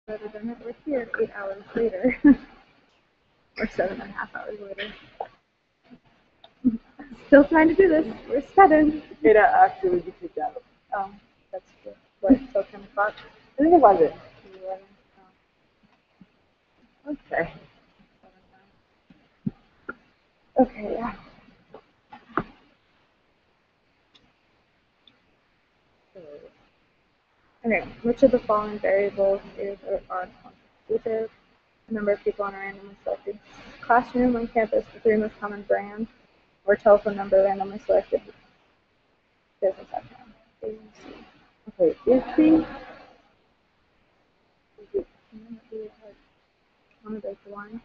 Rather than it, we're here 8 hours later, or 7.5 hours later. Still trying to do this. We're 7. It actually would be kicked out. Oh, that's true. What, till 10 o'clock? I think 11. 11. Okay. Okay, yeah. Okay, which of the following variables is or are constitutive? The number of people in a randomly selected classroom on campus, the 3 most common brands, or telephone number randomly selected business account. Okay, is the One of those one.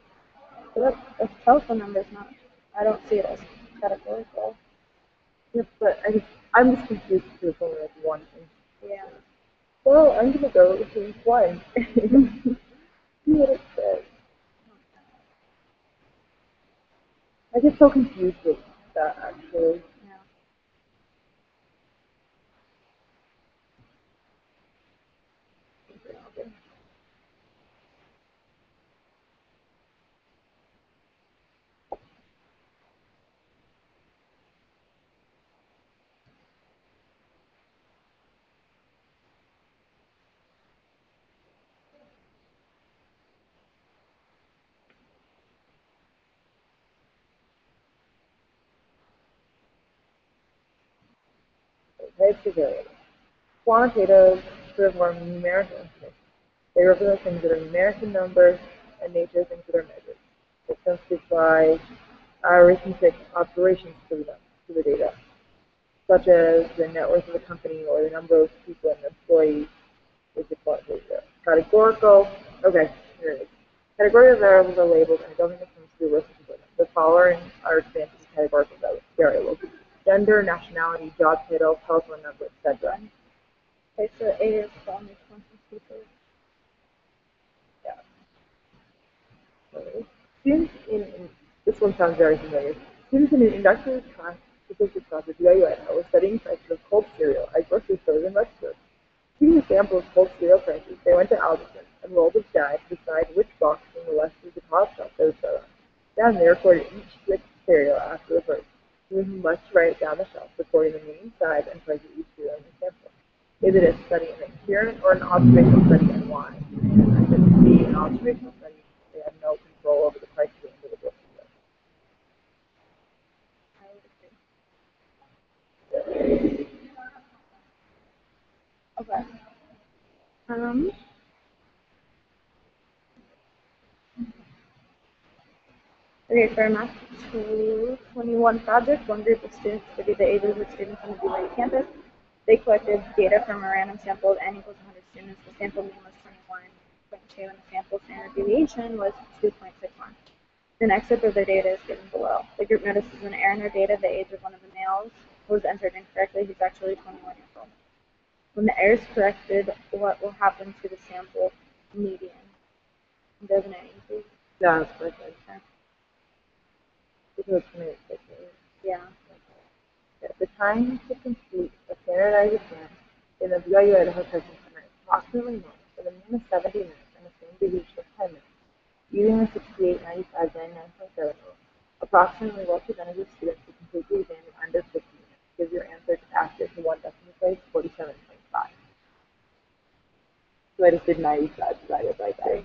But that's telephone number is not. I don't see it as categorical. Yep, but I'm just confused if there's only like one thing. Yeah. Well, I'm gonna go with one. See what it says. I get so confused with that actually. Yeah. Types of variables. Quantitative sort of more numerical information. They represent things that are numeric in number and nature things that are measured. It simplifies arithmetic operations to the data, such as the net worth of the company or the number of people and employees is the quantitative. Categorical, okay, here it is. Category of variables are labeled and a government comes to the list of them. The following are examples of categorical variables. Gender, nationality, job title, telephone number, etc. Okay, so A is the only constitutive. Yeah. Students this one sounds very familiar. Students in an introductory class, statistics class at UIUN were studying prices of cold cereal at grocery stores and restaurants. Seeing a sample of cold cereal prices, they went to Albertsons and rolled a die to decide which box from the left was the top shelf they would start on. Then they recorded each stick of cereal after the first, moving left to right down the shelf, recording the name, size, and price of each cereal in the sample. Is it a study in experiment or an observational study, and why? I said B, an observational study. They had no control over the price of the individual cereal. Okay. Um. Okay, for a MAth221 project, one group of students studied the ages of students on the BYU campus. They collected data from a random sample of n equals 100 students. The sample mean was 21.2 and the sample standard deviation was 2.61. An excerpt of their data is given below. The group notices an error in their data. The age of one of the males was entered incorrectly. He's actually 21 years old. When the error is corrected, what will happen to the sample median? Doesn't it increase? Yeah, that's perfect. Okay. Because it's Yeah. the time to complete a standardized exam in the BYU Idaho Testing Center is approximately normal, with a mean of 70 minutes and a standard deviation of 10 minutes. Using the 68-95-99.7 rule, approximately what percentage of students who complete the exam in under 50 minutes? Give your answer accurate to one decimal place, 47.5. So I just did 95 divided by 2.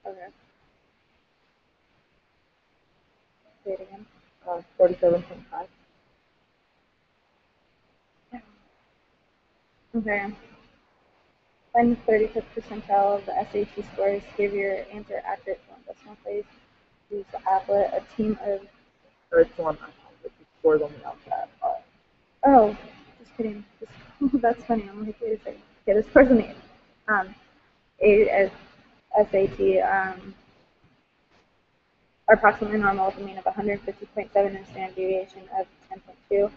Okay. Say it again. 47.5. Okay. Find the 35th percentile of the SAT scores. Give your answer accurate to one decimal place. Use the applet. A team of. Or it's one but the scores only out that. Oh, just kidding. That's funny. I'm like, wait a second. Okay, the scores on the SAT are approximately normal with a mean of 150.7 and standard deviation of 10.2.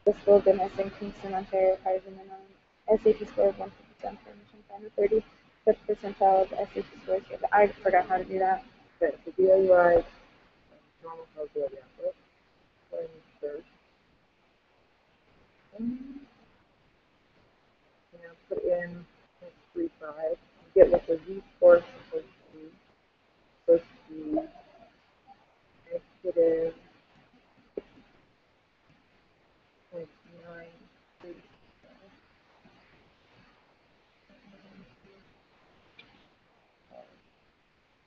The school of goodness in Kingston, Ontario requires a minimum SAT score of 150 for admission. Find the 35th percentile of the SAT scores. I forgot how to do that. Okay, so BYUI normal probability output. Going first. I'm going to put in 3 5, get what the z-score is supposed to be negative 0.935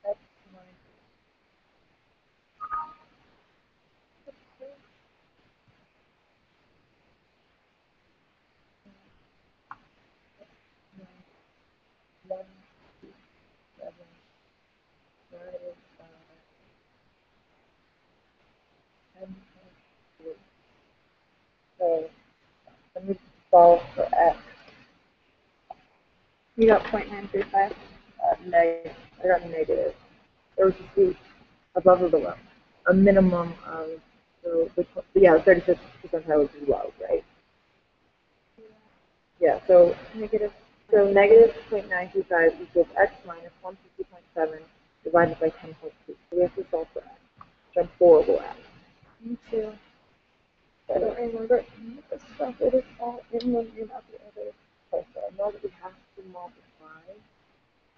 x minus one seven divided by 10.3. So let me solve for x. You got 0.935. I got negative. There was just be above or below. A minimum of, so yeah, 36 percentile would be low, right? Yeah, so Negative. negative 0.925 equals x minus 150.7 divided by 10.2. So we have to solve for x, which I'm horrible at. Me too. I don't remember any of this stuff. It is all in one and out the other. Okay, so I know that we have to multiply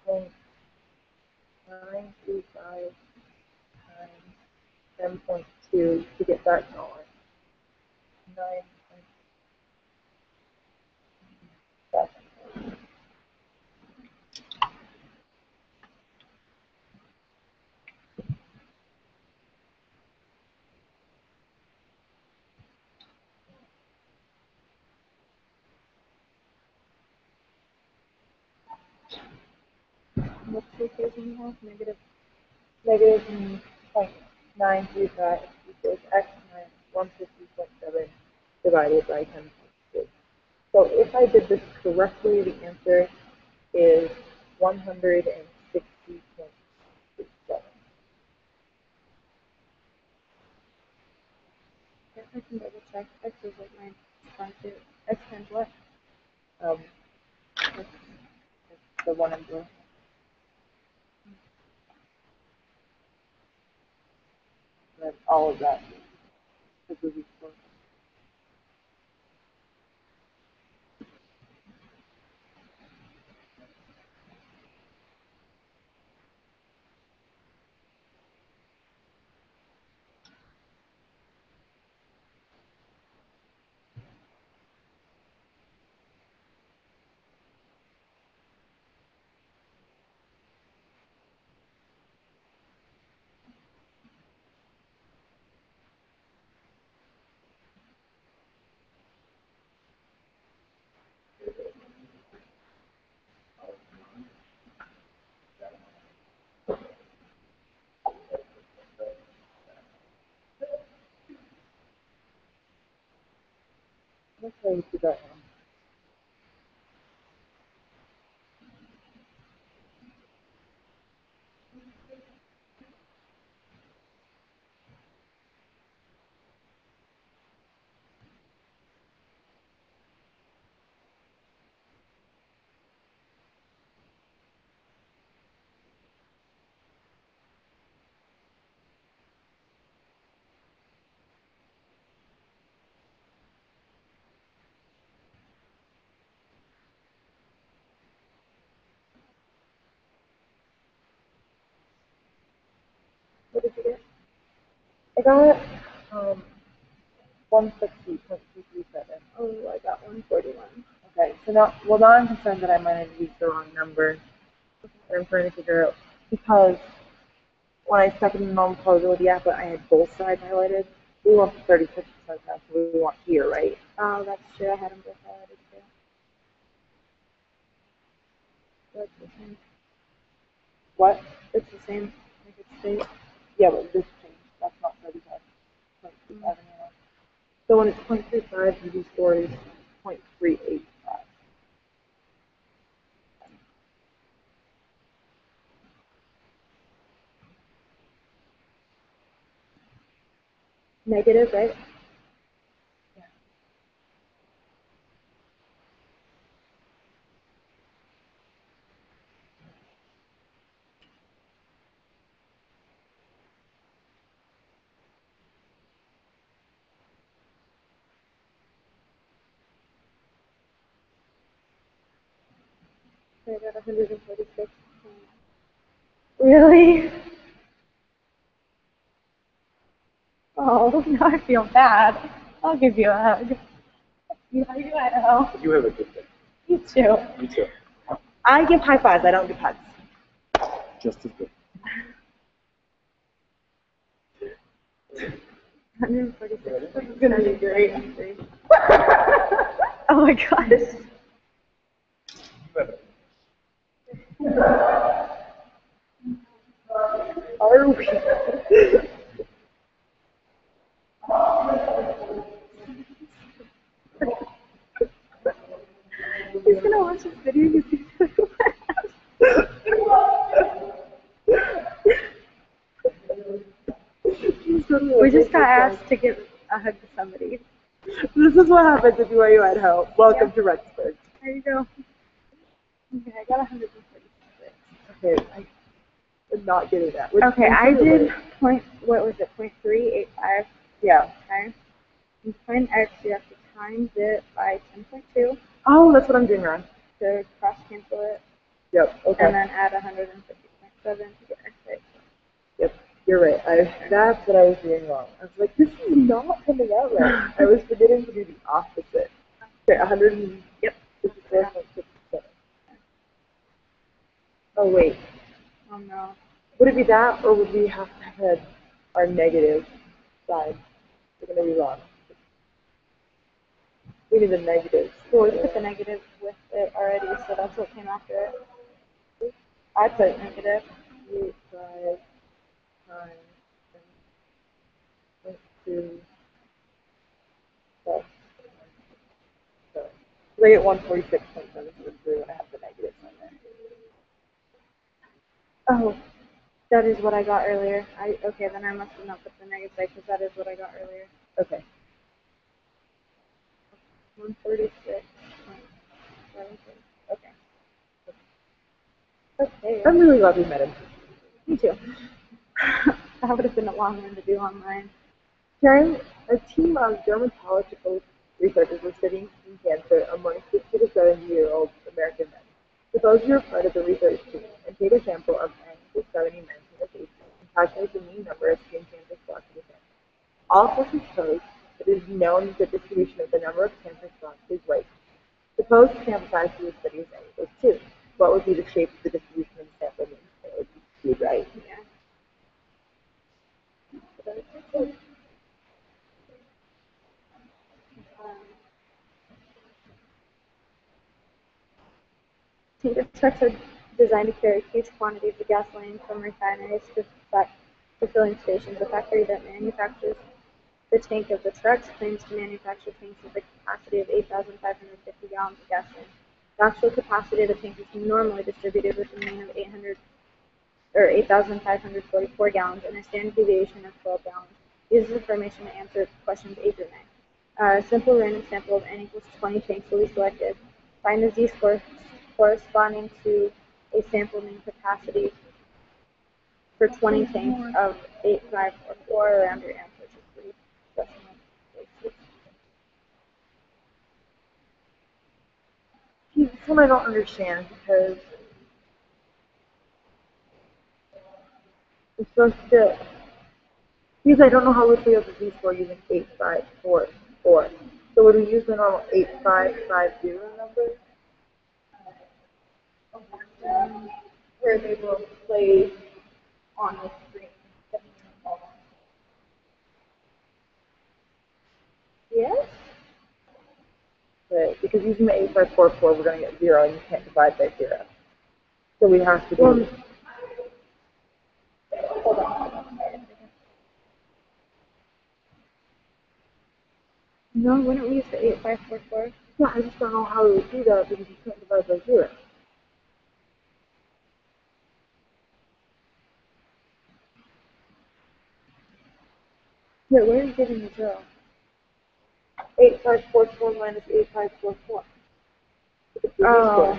0.925 times 10.2 to get that going. 9.7. What's the equation now? Negative. Negative 0.925 equals x minus 150.7 divided by 10.2. So if I did this correctly, the answer is 160.67. Yeah, I can double check. X is like 9.2. X times what? Um, that's the one in blue. That's all of that. This is equal. Let's try to do that one. What did you get? I got 160.237. Oh, I got 141. Okay, so now, well, now I'm concerned that I might have used the wrong number. And I'm trying to figure out, because when I stuck in the normal probability app, I had both sides highlighted. We want the 36% now, so we want here, right? Oh, that's true. I had them both highlighted too. That's the same. What? It's the same. Like it's straight. Yeah, but this changed. That's not 35.27 anymore. So when it's 0.35, the z-score is 0.385. Negative, right? So I got 146. Really? Oh, now I feel bad. I'll give you a hug. You know. You have a good day. You too. Me too. I give high fives. I don't give hugs. Just as good. 146. This is gonna be great. Oh my gosh. Are we? He's gonna watch this video. He's we just got asked to give a hug to somebody. This is what happens if you are you at home. Welcome to Rexburg. There you go. Okay, I got 146. Okay, I'm not getting that. Okay, I did what was it, 0.385? Yeah. Okay. And point x, you have to times it by 10.2 Oh, that's what I'm doing wrong. to cross cancel it, Yep. Okay. and then add 150.7 to get x right. Yep. You're right. That's what I was doing wrong. I was like, this is not coming out right. I was forgetting to do the opposite. Okay, 100. Yep. 54.67. Oh wait. Oh no. Would it be that, or would we have to have our negative side? We're gonna be wrong. We need the negatives. Well, we put the negative with it already, so that's what came after it. I put negative. 8, 5 times 10.2 plus 7. So I get 146.7 when I have the negatives on there. Oh, that is what I got earlier. Okay, then I must have not put the negative side because that is what I got earlier. Okay. 146.7. Okay. Okay. I'm really glad we met him. Me too. That would have been a long one to do online. Karen, a team of dermatological researchers were studying skin cancer among 60 to 70-year-old American men. Suppose you're part of the research team and take a sample of 10 to 70 men from the patient and calculate the mean number of skin cancer spots in the sample. All sources suppose that it is known that the distribution of the number of cancer spots is right. Suppose the sample size for the study is n equals 2. What would be the shape of the distribution of the sample mean? It would be right. Yeah. Tanker trucks are designed to carry huge quantities of gasoline from refineries to filling stations. The factory that manufactures the tank of the trucks claims to manufacture tanks with a capacity of 8,550 gallons of gasoline. The actual capacity of the tank is normally distributed with a mean of 8,544 gallons and a standard deviation of 12 gallons. Use this information to answer questions 8 through 9. A simple random sample of n equals 20 tanks will be selected. Find the z-score corresponding to a sample mean capacity for 20 tanks of 8,544 around your answer, which is 3 decimal places. See, this one I don't understand because it's supposed to, because I don't know how we figure out the z-score using 8544. So would we use the normal 8550 number? Where they will play on the screen. Yes? Right, because using the 8544, we're going to get 0, and you can't divide by 0. So we have to do. Hold on. No, wouldn't we use the 8544? Yeah, I just don't know how we would do that because you can't divide by 0. Yeah, where are you getting the 0? 8544 minus 8544. Oh.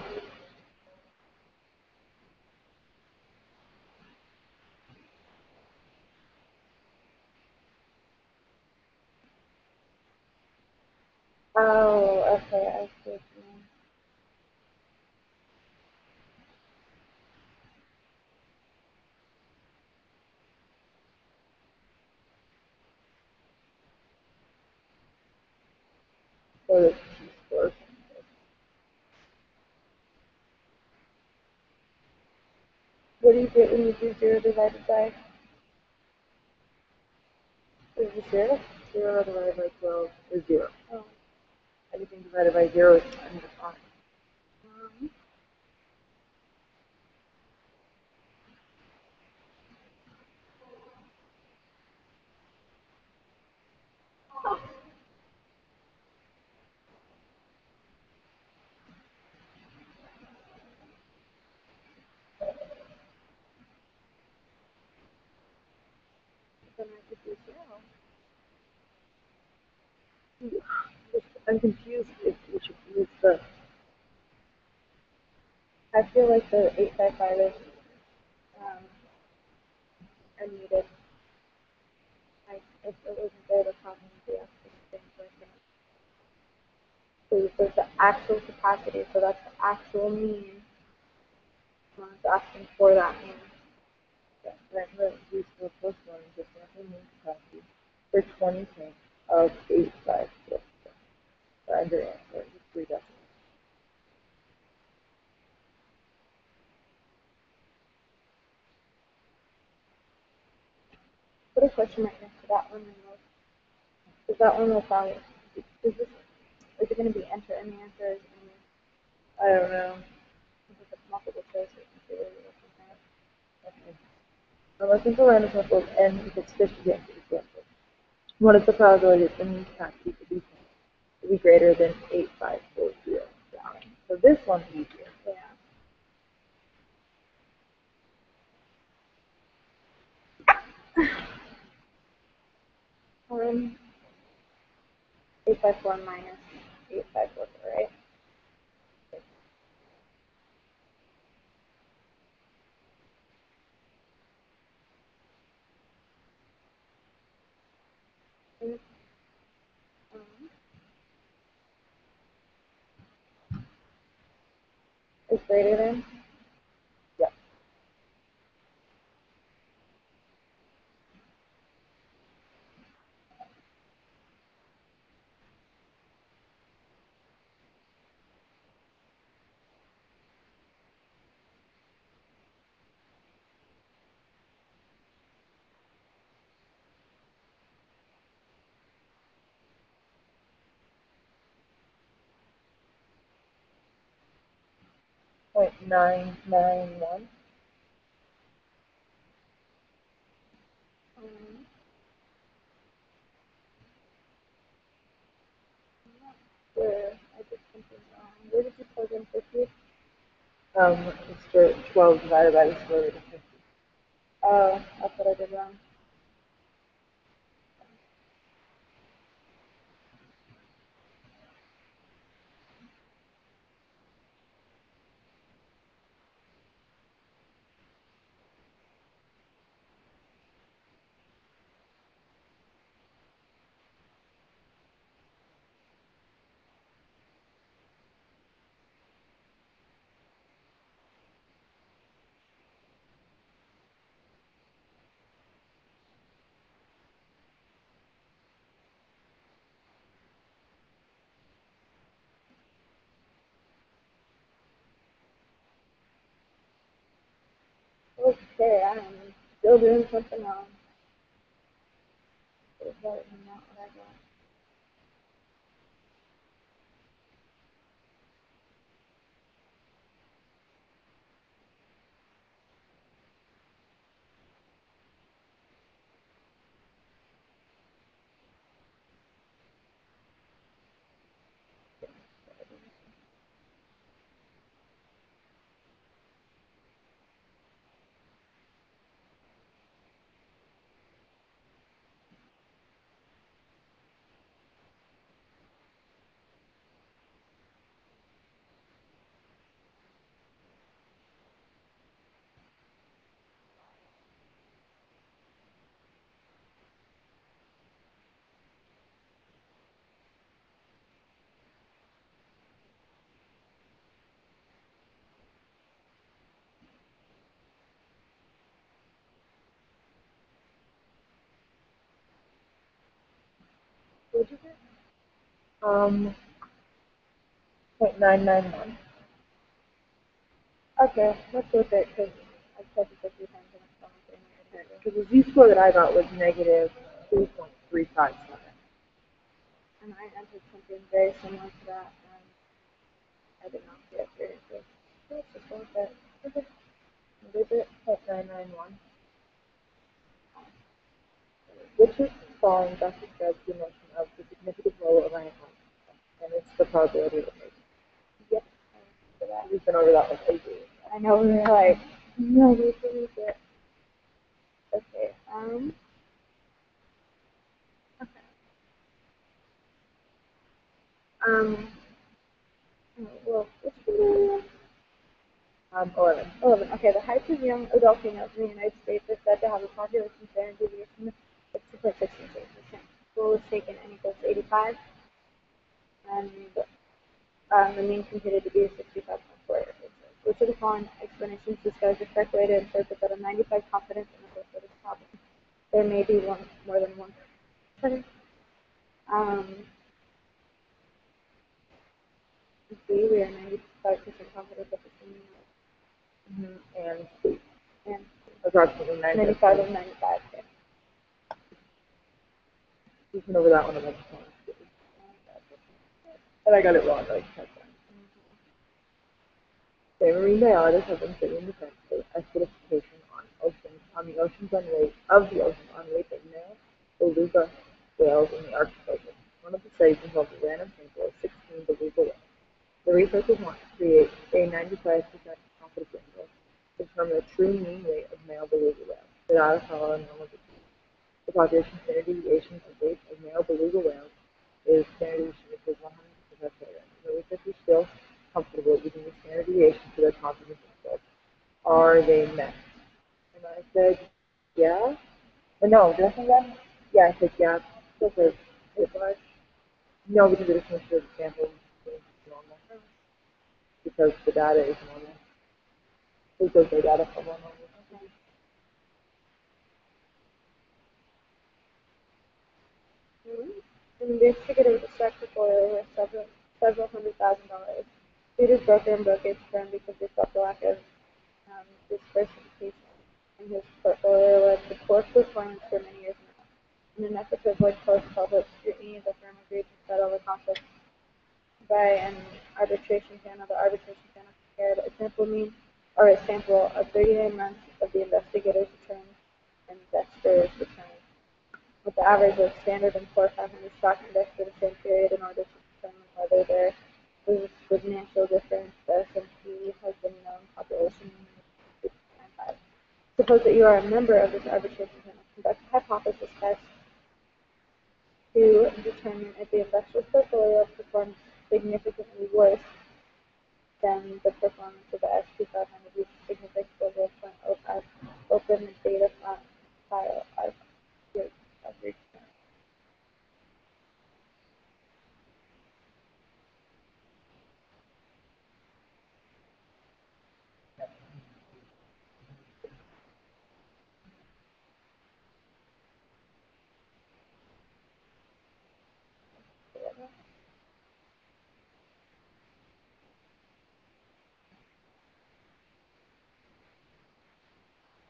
Oh, okay, I see what you mean. for the t-score. What do you get when you do 0 divided by? Is it 0? 0 divided by 12 is 0. Oh. Everything divided by 0 is undefined. Then I could do 0. I'm confused if we should use the. I feel like the 855 is unneeded. Like, if it wasn't there, the problem would be asking the same question. So there's the actual capacity, so that's the actual mean. It's asking for that mean. Then the use the first one, the sample mean capacity for 20 tanks of 856. Find your answer. Just 3 decimals. Put a question mark next to that one, because that one will probably. Is it going to be enter any answers? I don't know. Is it multiple choice or something? Okay. Unless simple random sample of n equals 50 answers example. What is the probability that the mean capacity for these tanks will be greater than 8540? So this one's easier. Yeah. Um, 854 minus 8544, right? Is greater than? Yeah. .991. Where I did something wrong. Where did you plug in 50? It's for 12 divided by the square root of 50. Oh, that's what I did wrong. Okay, I'm still doing something wrong. Is that not what I got? What did you get? .991. Okay, let's go with it because I've tested it a few times and it's almost in my head. Because the z-score that I got was negative 2.357. And I entered something very similar to that, and I did not get very good. Let's just go with it. Okay. What is it? .991. Which of the following best describes the notion of the significant role of ion content? And it's the probability of it. Yep. I remember that. We've been over that like 8 days. I know we were like, no, we believe it. Okay. Okay. Well, which one? 11. 11. Okay, the height of young adult females in the United States is said to have a population standard deviation of 2.6%. School was taken n equals 85, and the mean computed to be 65.4. Which of the following explanations describes the correct way to interpret that a 95 confidence interval for this problem? There may be more than one percentage. B, we are 95% confident that the same And C. and Approximately 95 of 95. Okay. We've been over that one a bunch of times. And I got it wrong like 10 times. Okay, marine biologists have been studying the effects of acidification on the oceans on rate of male beluga whales in the Arctic Ocean. One of the studies involved a random sample of 16 beluga whales. The researchers want to create a 95% confidence interval to determine the true mean weight of male beluga whales without a follow normal distribution. The population standard deviation of weight of male beluga whales is standard deviation equals 100% greater. The researchers feel comfortable using the standard deviation for their confidence intervals. Are they met? And I said, yeah. No, did I say that? Yeah, I said yeah. Still says it was. No, because it just shows the sample is normal. Because the data is normal. It goes the data from normal. An investigator with a stock portfolio worth several $100,000. Suit is broker and brokerage firm because they felt the lack of diversification in his portfolio led to poor performance for many years now. In an effort to avoid close public scrutiny, the firm agreed to settle the conflict by an arbitration panel. The arbitration panel compared a sample of 39 months of the investigator's returns and investors' returns with the average of Standard & Poor's 500 stock index for the same period in order to determine whether there was a substantial difference. The S&P has been known population in 1995. Suppose that you are a member of this arbitration panel. Conduct a hypothesis test to determine if the investor's portfolio performs significantly worse than the performance of the S&P 500 with significant global 0.05. Open the data file as your return.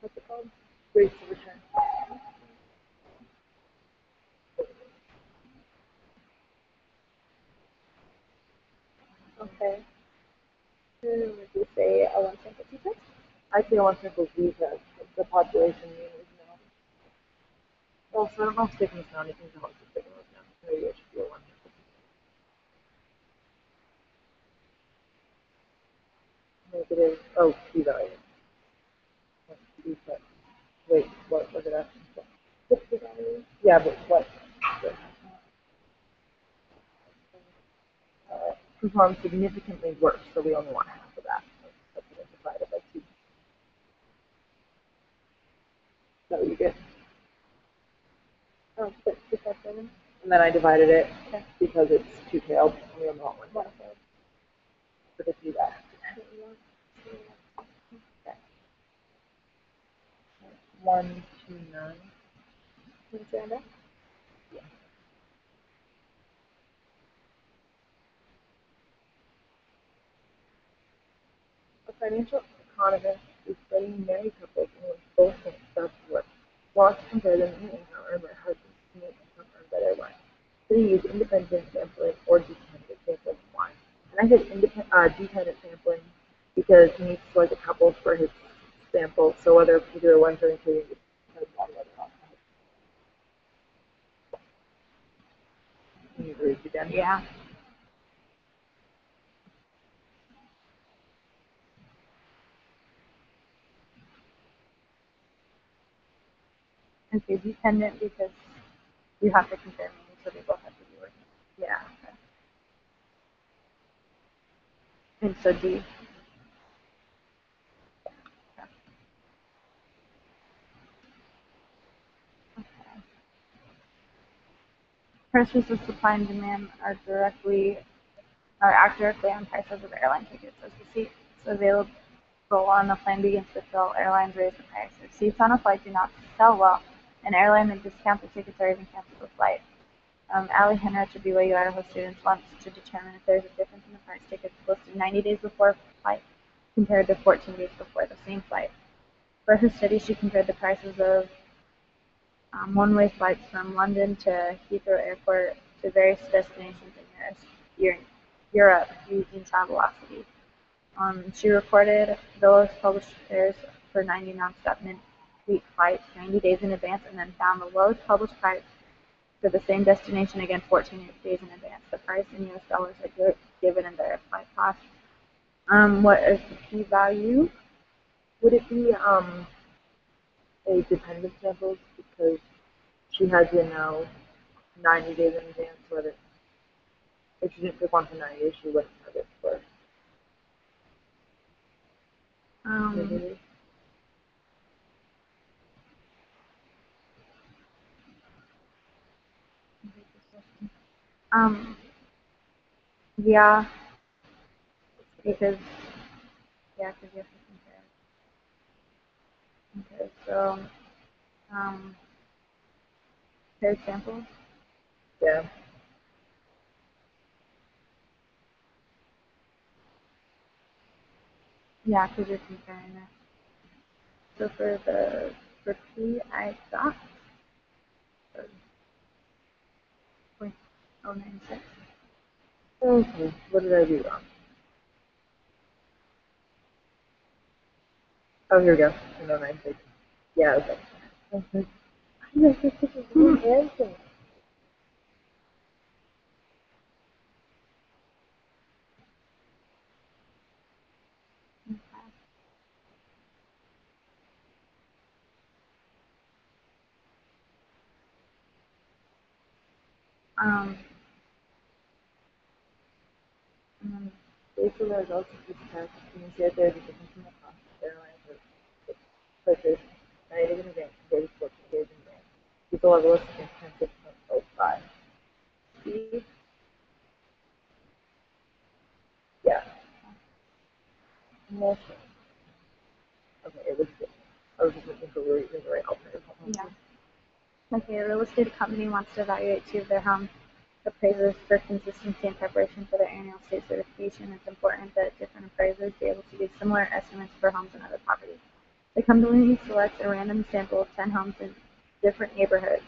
What's it called? Rates of return. Okay. Would you say a one sample t-test? I say one simple Z test. The population mean is now. Also, I don't know if sticking now anything to help with sticking now. Maybe I should do a one simple. Negative. Oh, P value. Z test. Wait, what was it asking for? What's the value? Yeah, but what? Perform significantly worse, so we only want half of that. That's divided by 2. So you get. Oh, put 2.7. And then I divided it because it's two-tailed. And we only want one. One-tailed. So just do that. 129. Yeah. financial economist is studying married couples in which both start to work. Wants to compare them in income earned by husbands to make income earned by their wives. So they use independent sampling or dependent sampling. Why? And I said dependent sampling because he needs to select a couple for his sample, so whether a particular wife or including can you read it again? Yeah. Okay, dependent because you have to compare means, so they both have to be working. Yeah. Okay. And so D. Okay. Pressures of supply and demand act directly on prices of airline tickets. As the seats available on a plane begins to fill, airlines raise the price. If seats on a flight do not sell well, an airline may discount the tickets or even cancel the flight. Allie Henrich, a BYU Idaho student, wants to determine if there's a difference in the price tickets listed 90 days before flight compared to 14 days before the same flight. For her study, she compared the prices of one-way flights from London to Heathrow Airport to various destinations in Europe using Travelocity. She recorded the lowest published fares for 90 nonstop mid-week flights 90 days in advance, and then found the lowest published price for the same destination again 14 days in advance. The price in US dollars are given in their flight cost. What is the p-value? Would it be a dependent sample because she had to know 90 days in advance whether if she didn't pick one for 90 days, she wouldn't have it for. Yeah, because you have to compare. Okay, so paired samples. Yeah. Yeah, because you're comparing it. So for P, I got 0.096. Okay. What did I do wrong? Oh, here we go. 0.096. Yeah. Okay. Okay. I know this is a wrong answer. Based on the results of this test, you can see that there is a difference in the cost of airline purchase 90 days in advance compared to 14 days in advance. People level is 10.05. See? Yeah. Yes. Okay, it was good. I was just looking for the right alternative. Yeah. Okay, a real estate company wants to evaluate two of their home appraisers for consistency and preparation for their annual state certification. It's important that different appraisers be able to give similar estimates for homes and other properties. The company selects a random sample of 10 homes in different neighborhoods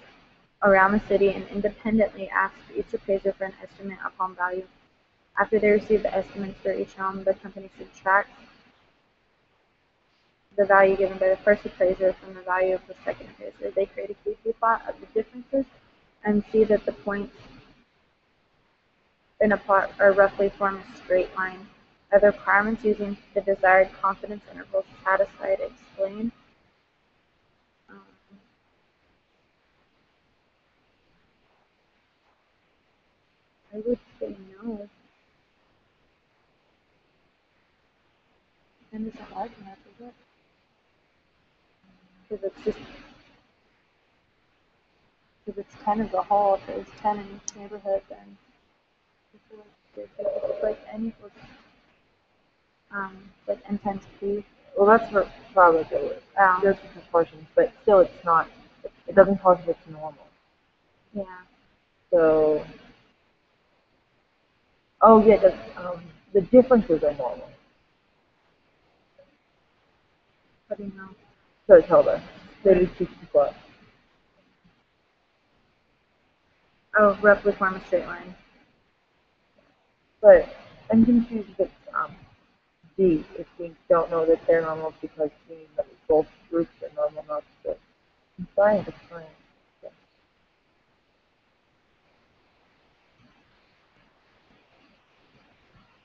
around the city and independently asks each appraiser for an estimate of home value. After they receive the estimates for each home, the company subtracts the value given by the first appraiser from the value of the second appraiser. They create a K-3 plot of the differences and see that the points in a plot are roughly form a straight line. Are the requirements using the desired confidence intervals satisfied? Explain. I would say no. 10 isn't large enough, is it? If it's 10 as a whole, if there's 10 in each neighborhood, then it's like n equals like n times p. Well, that's what probability is. There's proportions, but still, it's not. It doesn't tell us if it's normal. Yeah. So, oh yeah, the differences are normal. How do you know? So it told us. They did 64. Oh, roughly form a straight line. But I'm confused if it's D, if we don't know that they're normal because we mean that both groups are normal, not the fine, it's fine. Yeah.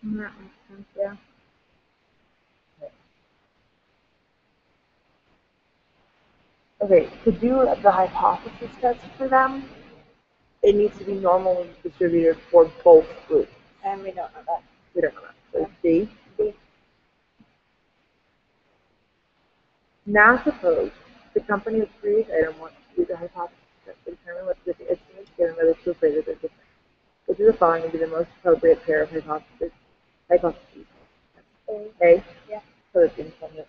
That makes sense, yeah. Okay, to do the hypothesis test for them, it needs to be normally distributed for both groups. And we don't know that. We don't know that. So it's D. D. Now suppose the company of previous item wants to do the hypothesis test to determine whether the estimates given by the two equations are different. Which of the following would be the most appropriate pair of hypotheses? A? Yeah. So it's independent.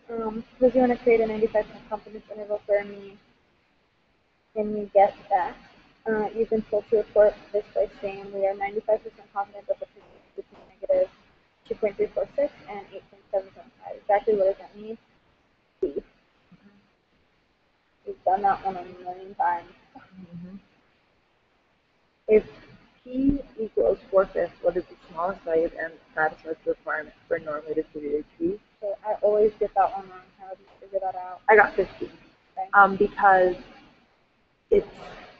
Suppose you want to create a 95% confidence interval for me, and you get that. You can filter report this by saying we are 95% confident that the percentage between negative 2.346 and 8.775. Exactly what does that mean? C. We've done that one a million times. If P equals 4/5, what is the smallest value of M that satisfies the requirement for a normally distributed P? So I always get that one wrong. How do you figure that out? I got 50. Okay. Because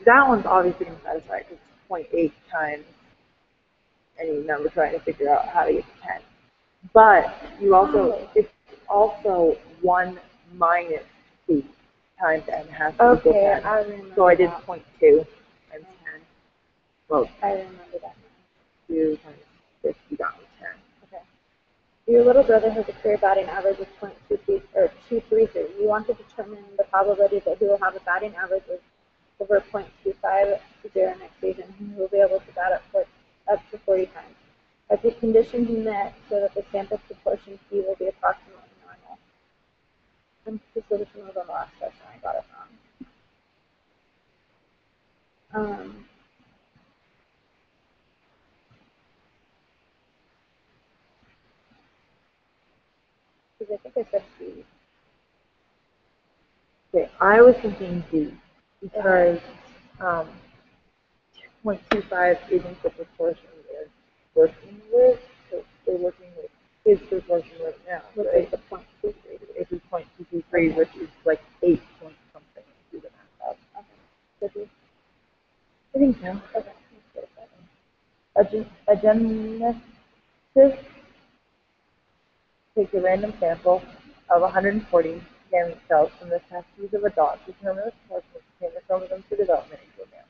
that one's obviously going to satisfy because it's 0.8 times any number trying to figure out how to get to 10. But it's also 1 minus P times N has to equal 10. I remember. So I did 0.2 times 10. Well, I remember that. 2 times 50 got me 10. Okay. Your little brother has a career batting average of 233. You want to determine the probability that he will have a batting average of over 0.250 next season, and he will be able to bat up to 40 times. Have the conditions met so that the sample proportion P will be approximately normal? And this was on the last question. I got it wrong. Because I think I said C. Okay, I was thinking D because 0.25 isn't the proportion they're working with. So they're working with his proportion right now. Which Right? is the 0.23. It is 0.223, which is like 8 point something. Do the math out. Okay. I think so. Okay. A geneticist takes a random sample of 140 gamete cells from the testes of a dog to determine the proportion of container chromosomes for development into a male.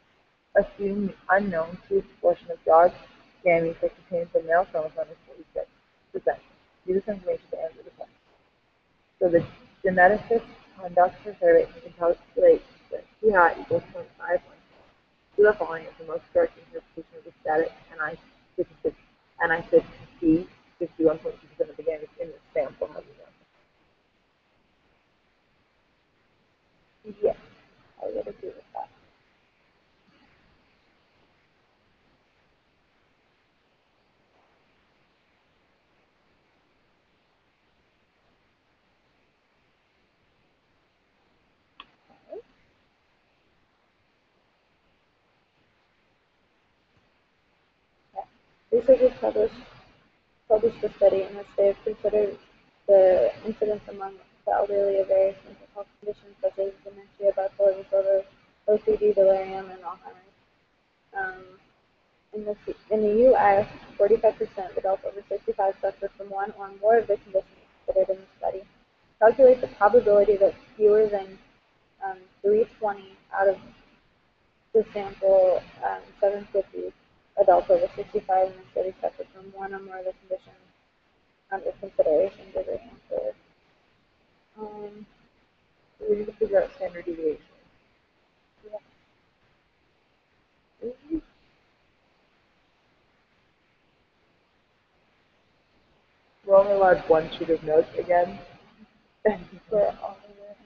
Assume the unknown true proportion of dog gametes that contains the male chromosome is 46%. Use this information to answer the question. So the geneticist conducts her survey and calculates that P hat equals 0.51. Do the following is the most correct interpretation of the static statistics, and I said P, 51.2% of the gametes in the sample has a Yes, I would agree with that. Researchers published a study in which they have considered the incidence among the elderly of various mental health conditions such as dementia, bipolar disorder, OCD, delirium, and Alzheimer's. In the U.S., 45% of adults over 65 suffer from one or more of the conditions considered in the study. Calculate the probability that fewer than 320 out of the sample 750 adults over 65 in the study suffer from one or more of the conditions under consideration. Did they answer? we need to figure out standard deviation. Yeah. We're only allowed one sheet of notes again. For all of it,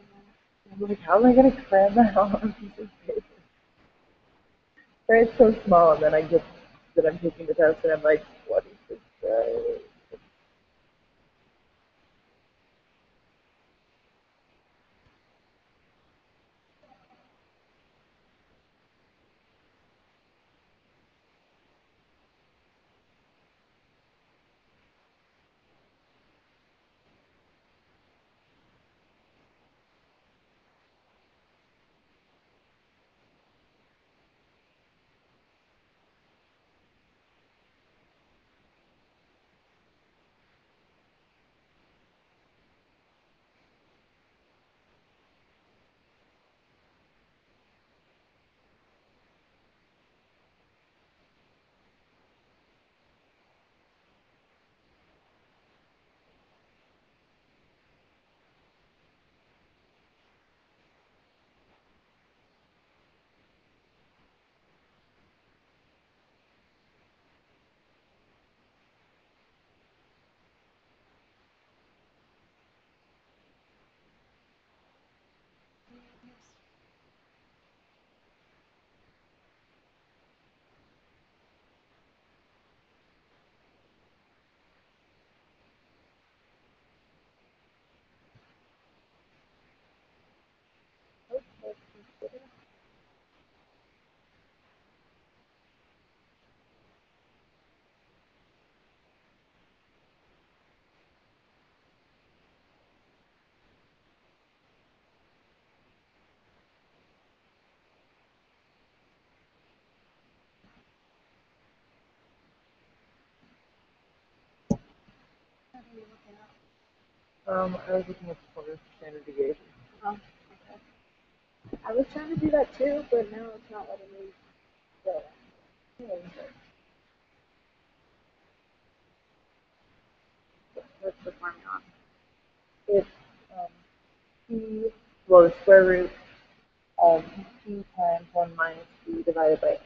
I'm like, how am I going to cram that all on a piece of paper? But it's so small, and then I get that I'm taking the test, and I'm like, what is this? I was looking at the formula for standard deviation. Oh, okay. I was trying to do that too, but now it's not letting me do it. What's the formula? It's p, well, the square root of p times 1 minus p divided by n.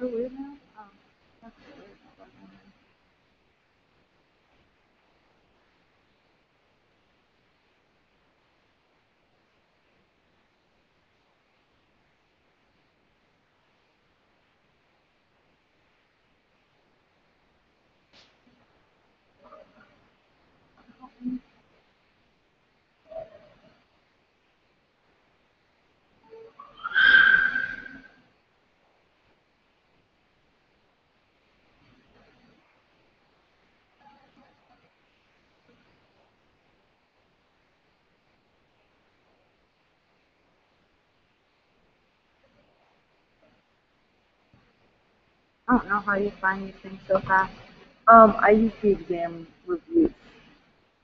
So weird now? Oh, that's weird. I don't know how you find these things so fast. I use the exam reviews.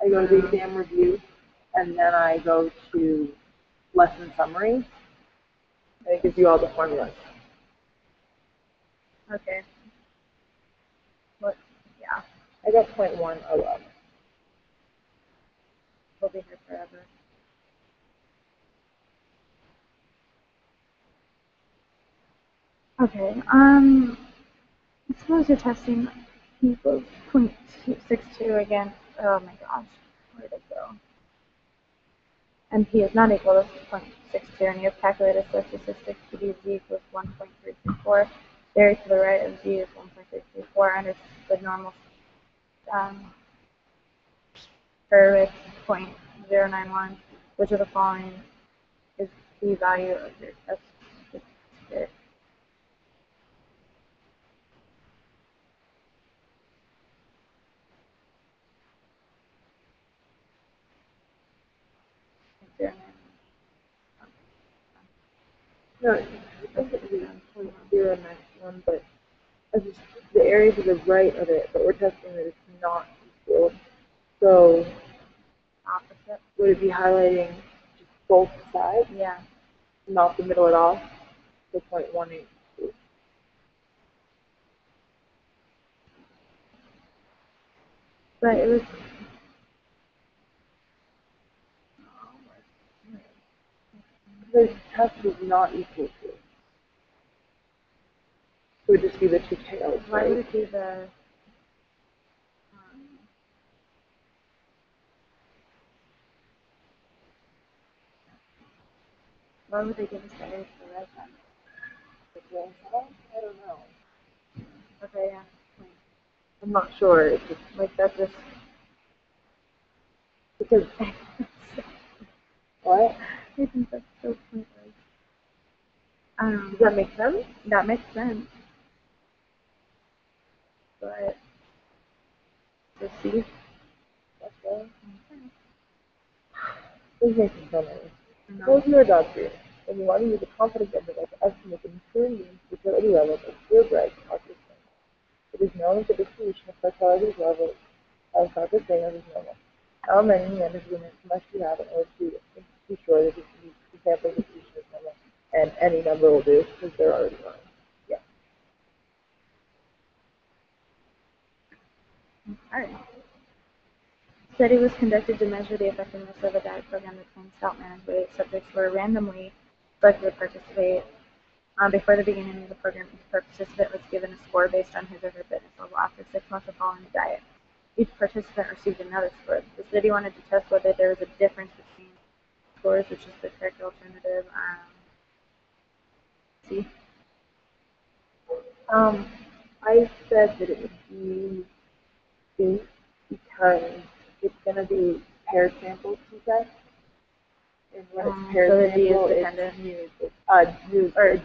I go to the exam review, and then I go to lesson summaries, and it gives you all the formulas. Okay. What? Yeah. I got 0.111. We'll be here forever. Okay. Suppose you're testing p equals 0.262 again. Oh my gosh. Where did it go? And p is not equal to 0.62, and you have calculated statistics to be z equals 1.334. There to the right of z is 1.334 under the normal curve is 0.091. Which of the following is the value of your test statistic? No, I think it would be 0.091, but as just, the area to the right of it, but we're testing that it's not equal. So, Opposite? would it be highlighting just both sides, Yeah. not the middle at all? So 0.182. But it was. The test is not equal to. It would just be the two tails, Why right? would it be the? Why would they give us the area for the right then? I don't know. Okay, yeah. I'm not sure. It's just Like that's just. because what? I think that's so pointless. Does that make sense? That makes sense. But to see. That's right. This is making so many. No. Suppose you are a dog breeder, and you want to use a confidence interval to estimate the maturing mean fertility levels of purebred cocker spaniels. It is known that the distribution of fertility levels of cocker spaniels is normal. How many antecedents must you have in order to be sure that the sample distribution is normal? And any number will do, because they're already wrong. Yeah. Alright. The study was conducted to measure the effectiveness of a diet program that claims to help manage weight. Subjects were randomly selected to participate. Before the beginning of the program, each participant was given a score based on his or her fitness level after 6 months of following the diet. Each participant received another score. The study wanted to test whether there was a difference between scores, which is the correct alternative. C. I said that it would be C because it's going to be paired samples, you said? And when it's paired so the D is sample, dependent.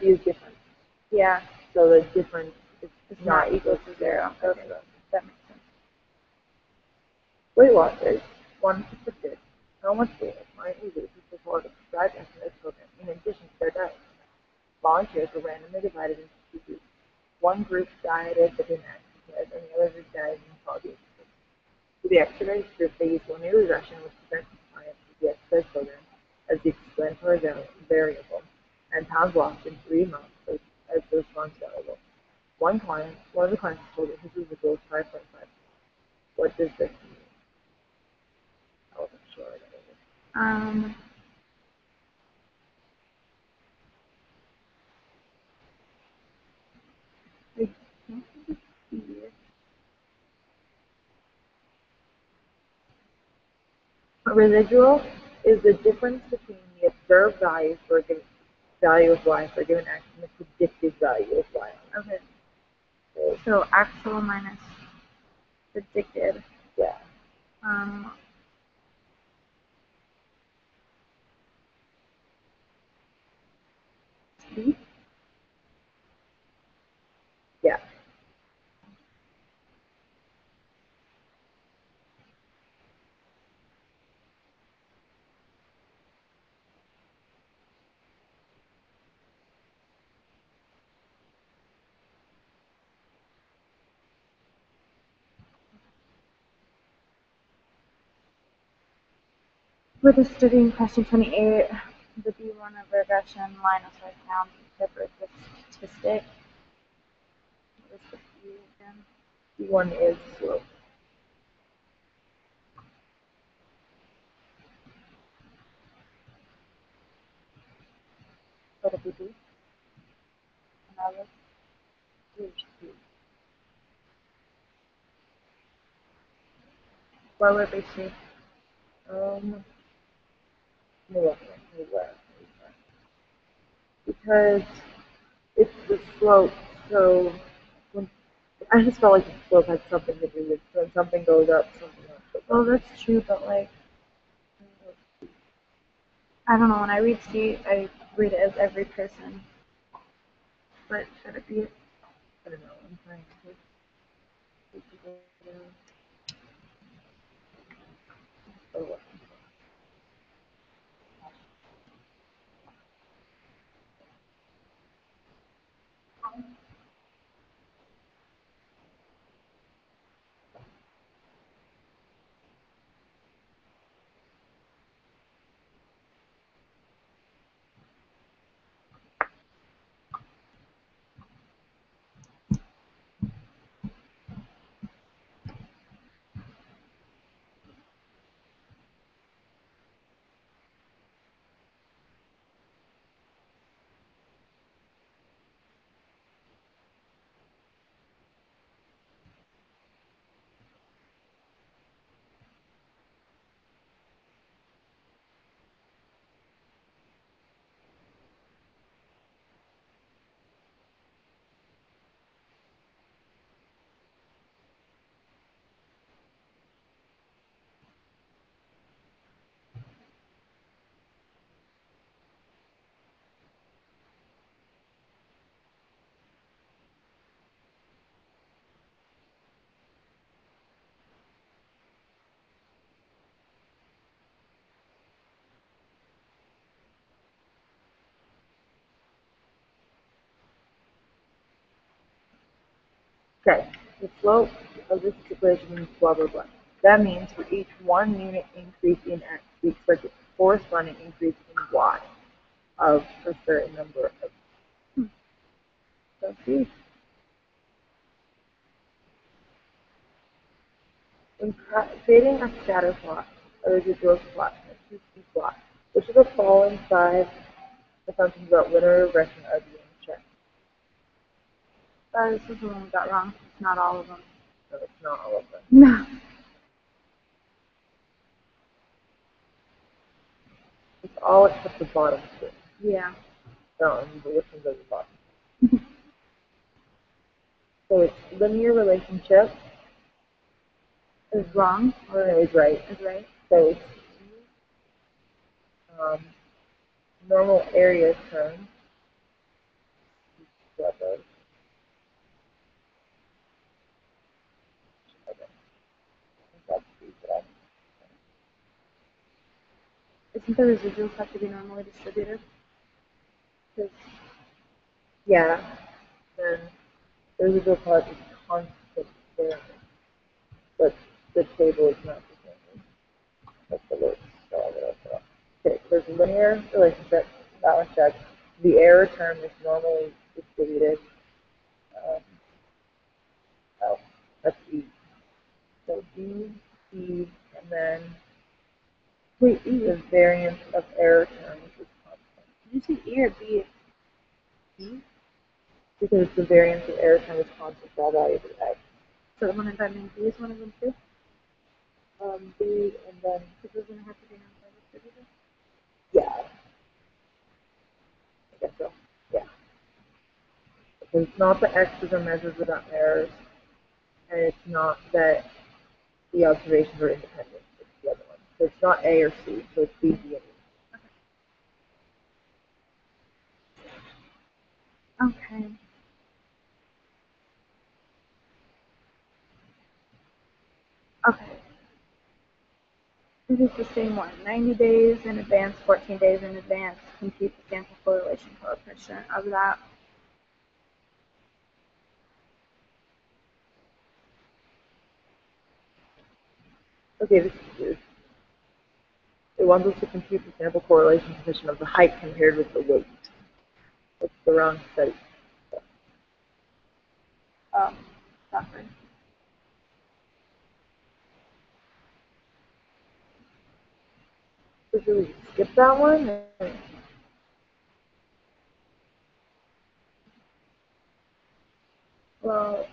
D is different. Yeah, So the difference is it's not equal to 0. Okay, that makes sense. Weight Watchers wanted to predict how much weight a client will lose if they follow the prescribed exercise program in addition to their diet. Volunteers were randomly divided into 2 groups. One group dieted but didn't exercise, and the other group dieted and followed the exercise. For the exercise group, they used linear regression, which presents compliance with the exercise program as the explanatory variable, and pounds lost in 3 months as the response variable. One of the clients told that his residual was 5.5. What does this mean? I wasn't sure. A residual is the difference between the observed value for a given value of y for a given x and the predicted value of y. Okay. So actual minus predicted. Yeah. C? Yeah. For the study in question 28, the B1 of regression line is right down to interpret the statistic. What is the B again? B1 is slope. For the BB? What would we see? Because it's the slope, so I just felt like the slope had something to do with when something goes up, something else goes up. Well, that's true, but like, I don't know, when I read C, I read it as every person. But should it be? I don't know, I'm trying to oh, what? Okay, the slope of this equation is blah, blah, blah. That means for each 1 unit increase in x, we expect a corresponding increase in y of a certain number of. So see. When creating a scatter plot, a residual plot, and a QC plot, which of the following 5 assumptions about linear regression are being checked? This is the one we got wrong. It's not all of them. No, it's not all of them. No. It's all except the bottom 2. Yeah. No, but which ones are the bottom? So it's linear relationship. Is wrong or No, is right. is right? So it's normal area term. Isn't the residuals have to be normally distributed? Yeah. Then the residual part is constant variance. But the table is not the same. That's the list. Okay, so there's a linear relationship. That one checked. The error term is normally distributed. Oh, that's E. So D, E, and then Wait, E. the variance of error terms is constant. Did you say E or B? E? Because the variance of error term is constant for all values of X. So that means B is one of them too? B, and then, Because those going to have to be normally distributed? yeah. I guess so. Yeah. Because it's not that X's are measured without errors, and it's not that the observations are independent. It's the other one. So it's not A or C, so it's B, D, and E. Okay. Okay. It is the same one. 90 days in advance, 14 days in advance. Compute the sample correlation coefficient of that. Okay, this is, it wants us to compute the sample correlation coefficient of the height compared with the weight. That's the wrong study. Sorry. So should we skip that one? Well,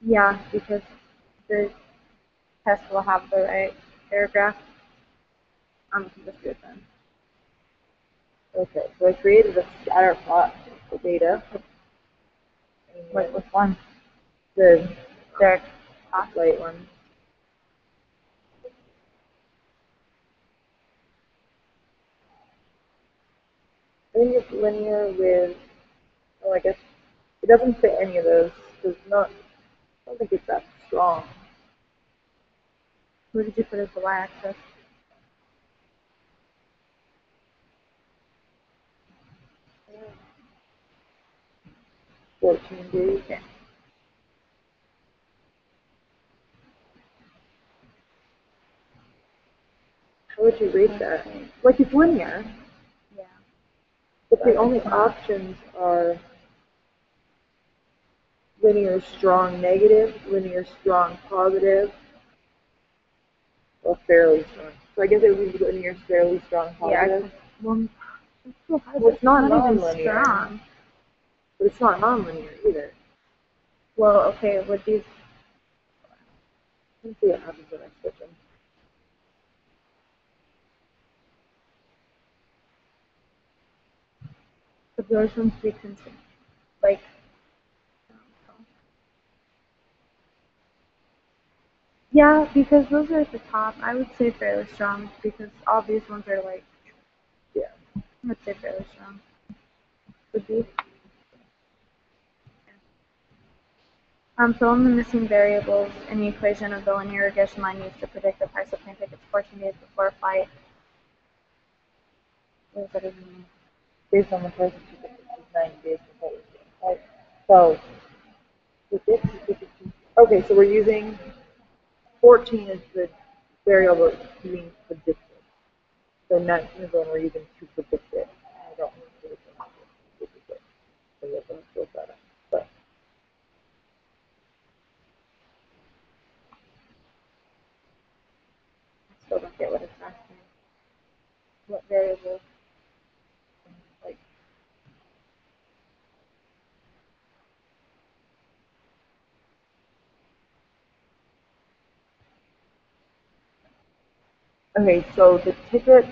yeah, because the test will have the right paragraph. I'm going to just do it then. Okay, so I created a scatter plot of the data. Wait, which one? The There. light one. I think it's linear with, well, I guess it doesn't fit any of those. It's not, I don't think it's that strong. Where did you put as the y-axis? Yeah. 14 days. Okay. How would you rate that? Like it's linear, Yeah. but the only options are linear strong negative, linear strong positive, or fairly strong. So I guess it would be linear fairly strong positive. Yeah. Well, it's not even nonlinear. strong. But it's not nonlinear either. Well, okay, with these, Let's see what happens when I switch them. the those ones we can see. Like, yeah, because those are at the top. I would say fairly strong because all these ones are like, Yeah. I would say fairly strong. Would be. Fill in the missing variables in the equation of the linear regression line used to predict the price of plane tickets 14 days before a flight. What does that even mean? Based on the price of tickets, it's 90 days before the flight. So, okay, so we're using 14 as the variable being predicted. So 19 is the one we're using to predict it. I don't need to predict it. Okay, so the tickets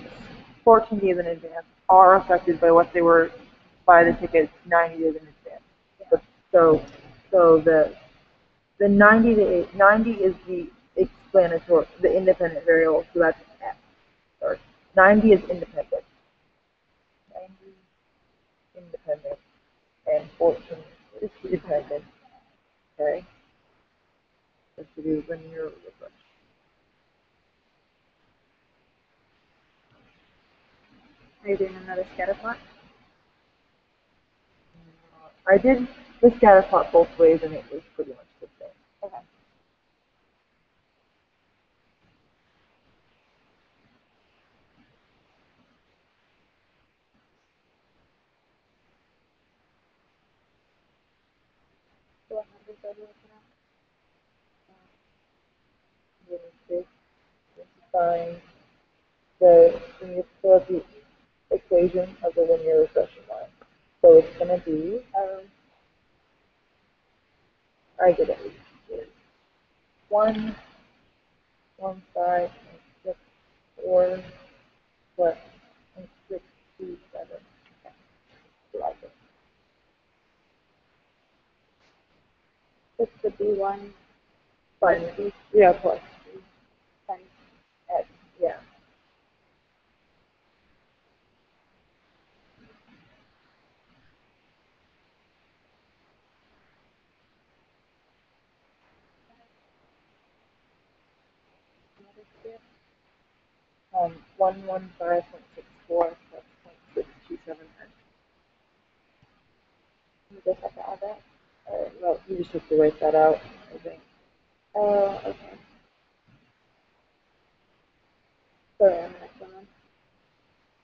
14 days in advance are affected by what they were by the tickets 90 days in advance. But so the 90 is the explanatory, the independent variable, so that's X. Sorry, 90 is independent. 90 independent and 14 is dependent. Okay, this should be linear regression. Are you doing another scatter plot? I did the scatter plot both ways, and it was pretty much the same. Okay. So what numbers are we looking Then find the when you fill out the equation of the linear regression line. So it's going to be, I get it. 1, 1, 5, 6, 4, plus 6, 2, 7. Okay. Like it. at? What's the B1 Fine. Yeah, plus times X. Yeah. another square? 115.64 plus 0.627X. You just have to add that? Well, you just have to write that out, I think. Oh, okay. Sorry, I'm the next one then.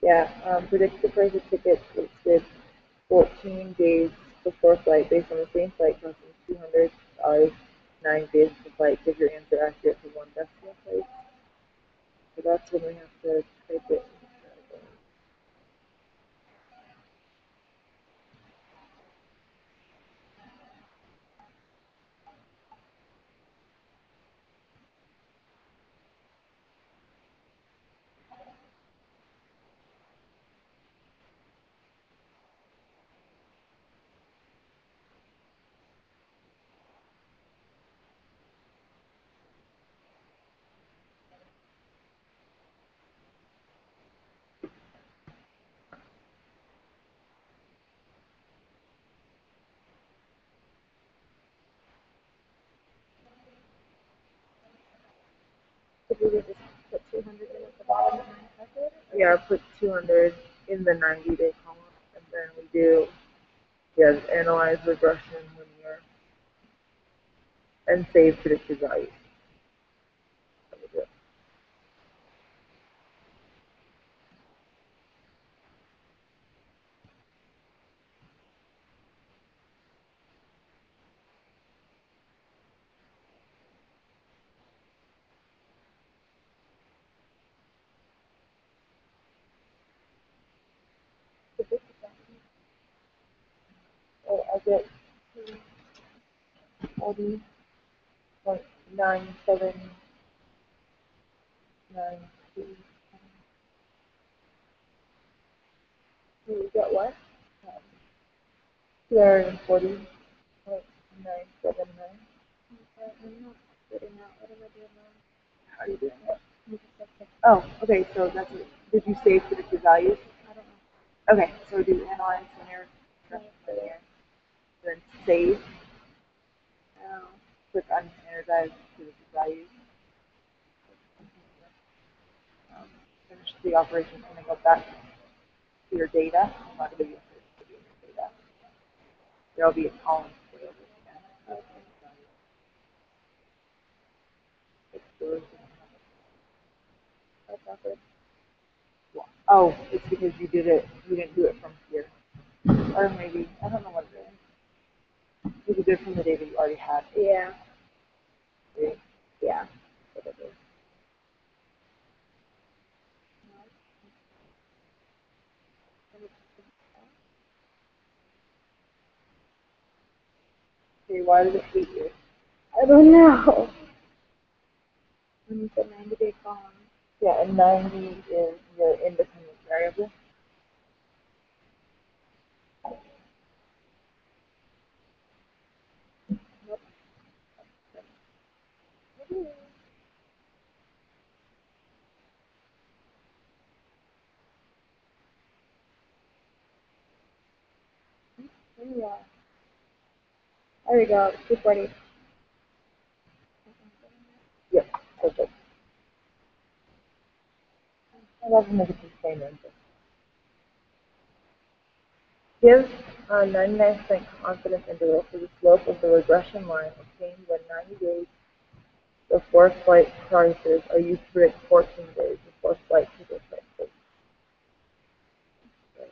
Yeah, predict the price of tickets listed 14 days before flight based on the same flight costing $200, 9 days before flight. Give your answer accurate for one decimal place. So that's when we have to type it. If we would just put 200 in at the bottom and then calculate it? Yeah, put 200 in the 90-day column, and then we do, analyze regression linear and save predicted values. That was it. So this is that. So I get 40.9792. You get what? 240.979. Okay, I'm not getting out. What am I doing wrong? How are you doing it? Let me just check this. Oh, okay, so that's it. Did you save predicted values? I don't know. Okay, so do analyze linear, regression linear, then save, Oh. click on energize predicted values. Finish the operation, and then go back to your data. I'm not going to be able to do your data. There'll be a column for it again. Okay. That's awkward. Oh, it's because you didn't do it from here. Or maybe, I don't know what it is. You could do it from the data you already had. Yeah. See? Yeah. Whatever. Okay, why does it hate you? I don't know. When you said 90-day column. Yeah, and 90 is your independent variable. Nope. Here we are. There we go. 240. Yep, perfect. I love negative statements. Give a 99% confidence interval for the slope of the regression line obtained when 90 days before flight prices are used to predict 14 days before flight ticket prices. Right.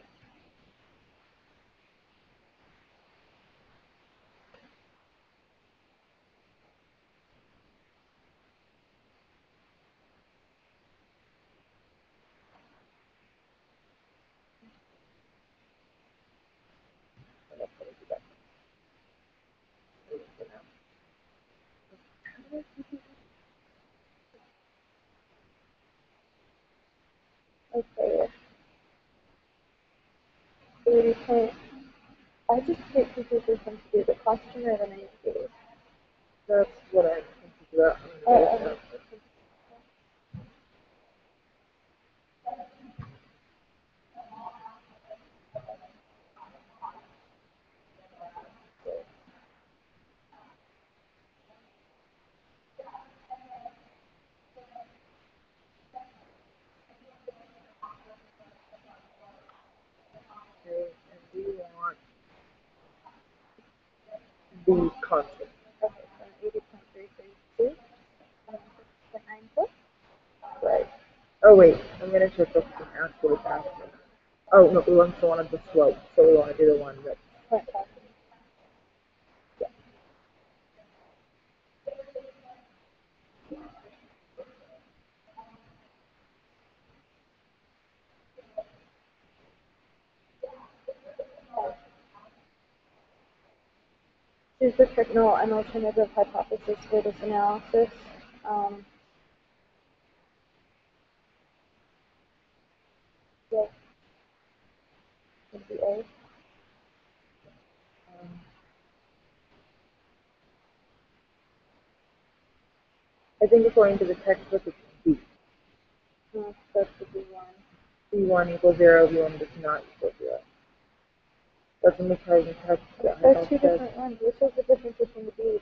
And that's what I do that for now. Okay. 30 point. I just hate people who come to do the question or the 90 days. That's what I'm thinking about. Uh, Okay, and we want the constant. Okay, so 80.332. 6.94. Right. Oh wait, I'm gonna check this and ask what it's asking. Oh no, we also wanted the slope, so we want to do the one that. Point five. Yeah. Choose the technical and alternative hypothesis for this analysis. Um, yeah, would be A. Um, I think according to the textbook, it's B. That would be one. B1 equals 0, B1 does not equal 0. That's in the charging text. There's two different ones. Which is the difference between the B's?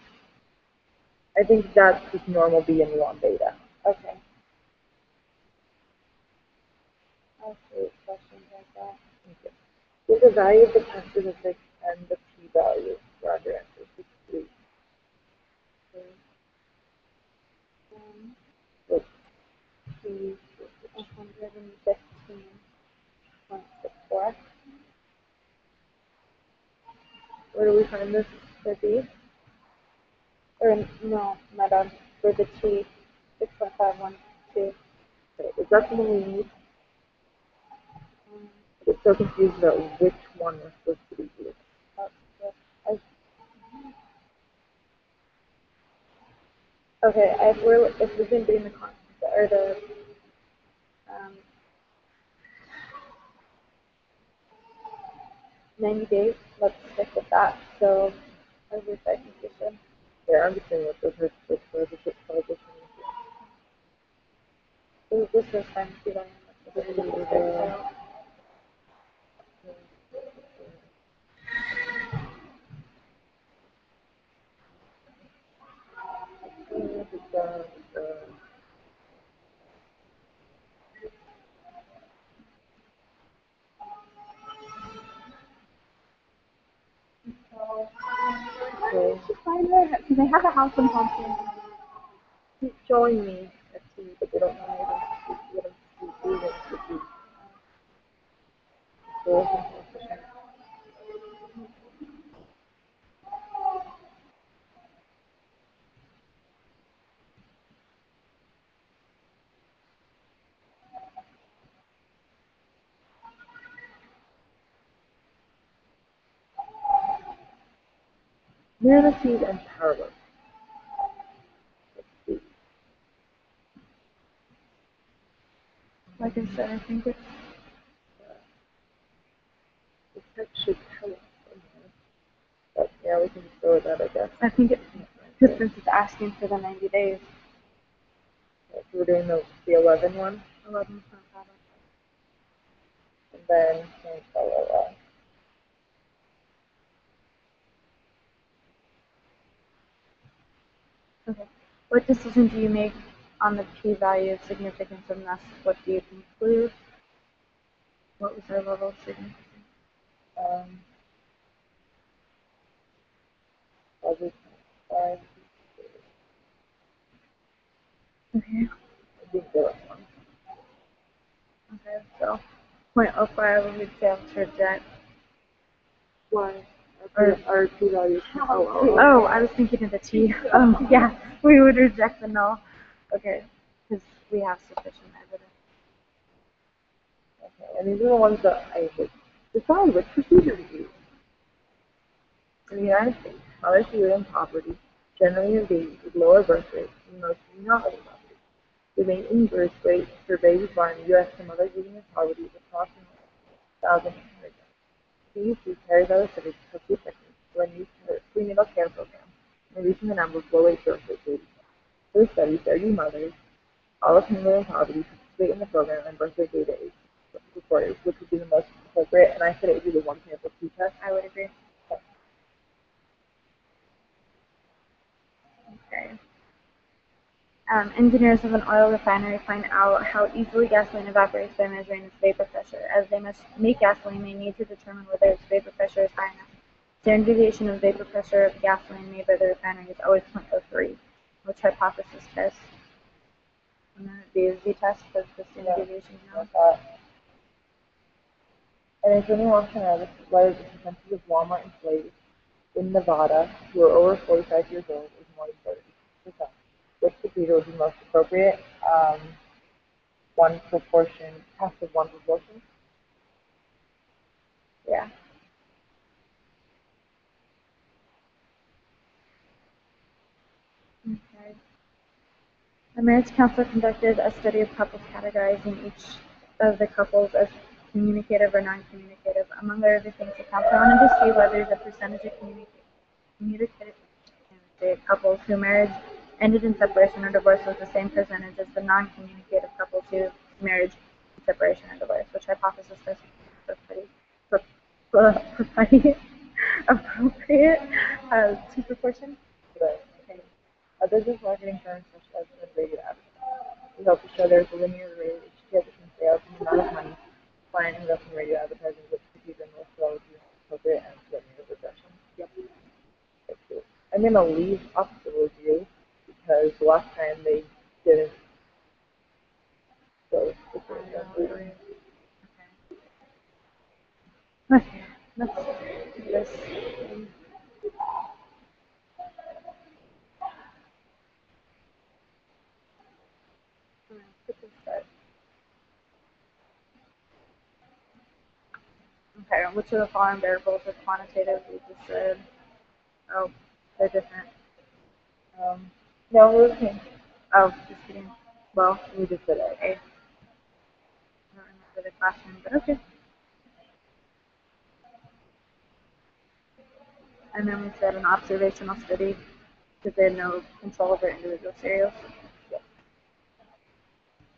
I think that's just normal B and we want beta. Okay. I'll see questions like that. Okay. With the value of the characteristic and the p-value, Roger answer 63. So P 115.64. where do we find this for B? Or no, my bad. For the T, 6.512. Okay, is that the one we need? Um, I get so confused about which one we're supposed to be using. I- Okay, if we've been doing the or the 90 days, let's stick with that. So, as we said, we should. Yeah, I'm just saying what the first position This is time to do that. So Find her. Do they have a house in Thompson? keep showing me a T, but they don't know what I'm using to be. So manatees and powerless. Let's see. Like I said, I think it's The text should tell us somewhere. But yeah, we can just go with that, I guess. I think it's because since it's asking for the 90 days. Okay, so we're doing the 11 one, 11.5. and then semicolon. Okay. What decision do you make on the p-value of significance, and thus what do you conclude? What was our level of significance? Probably 5. Okay. I think the last one. Okay, so 0.05 we'd fail to reject. Why? Or- Our p-value is Oh, I was thinking of the t. Oh, yeah, we would reject the null. Okay, because we have sufficient evidence. Okay, and these are the ones that I would decide which procedure to use. In the United States, mothers who live in poverty generally have babies with lower birth rates than those who do not live in poverty. The median birth rate for babies born in the U.S. from mothers living in poverty is approximately 1,800. CDC carries out a study to help the effectiveness of a new prenatal care program, reducing the number of low-rate birth rate babies. For the study, 30 mothers, all of whom live in poverty, participate in the program, and birth rate data is reported, which would be the most appropriate. And I said it would be the one sample t-test. I would agree. Okay. Engineers of an oil refinery find out how easily gasoline evaporates by measuring its vapor pressure. As they must make gasoline, they need to determine whether its vapor pressure is high enough. Standard deviation of vapor pressure of gasoline made by the refinery is always 0.03, which hypothesis test. And then the z-test for the standard deviation. And if anyone wants to know, this is whether the percentage of Walmart employees in Nevada who are over 45 years old is more than 30%. Which procedure would be most appropriate? One proportion, half of one proportion. Yeah. Okay. The marriage council conducted a study of couples categorizing each of the couples as communicative or non-communicative. Among other things, the council wanted to see whether the percentage of communicative couples whose marriage ended in separation or divorce was the same percentage as the non-communicative couples whose marriage in separation or divorce, which hypothesis is appropriate to proportion. Right. Okay. A business marketing firm specializes in radio advertising. We hope to show there's a linear relationship between sales and the amount of money client invests in radio advertising, which procedure most well would be appropriate and linear regression. Yep. Okay. I'm going to leave up the review because the last time they didn't go Okay. Okay. Let's do this. Okay, which of the following variables are quantitative? We just said, oh, they're different. No, we're okay. Oh, just kidding. Well, we just said it. Okay. I don't remember the classroom, but okay. And then we said an observational study because they had no control over individual serials. Yeah.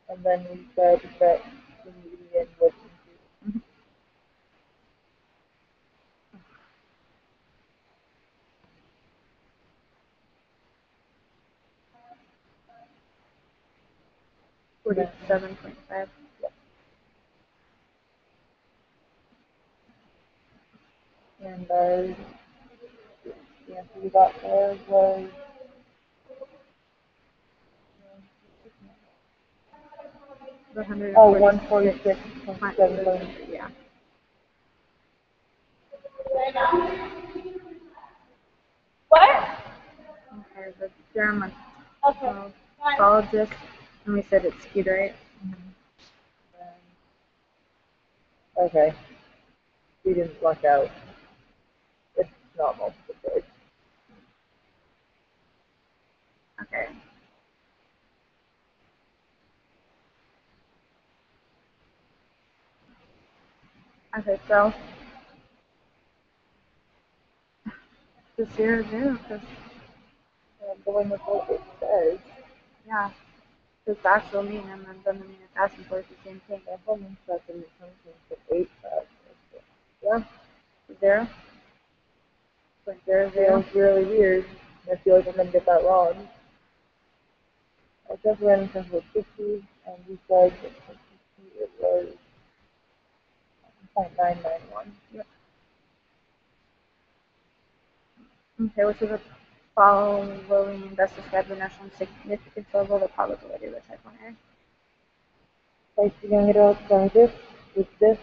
And then we said that the median was increased. 47.5. And the answer we got there was 146.7. Yeah. What? Okay, the dermatologist, and we said it's skewed, right? Okay. We didn't luck out. It's not multiple choice. Okay. Okay, so the 0, 0, because, Going with what it says, yeah, because the actual mean and then the mean it's asking for is the same thing. sample means that the assumption is 8. Yeah, 0, 0.00. feels really weird. I feel like I'm going to get that wrong. I just ran sample 50, and we said it was 0.991. Yep. Okay, which of the following best describes the national significance level of the probability of the type 1 error? Like, you're going to get out this, with this,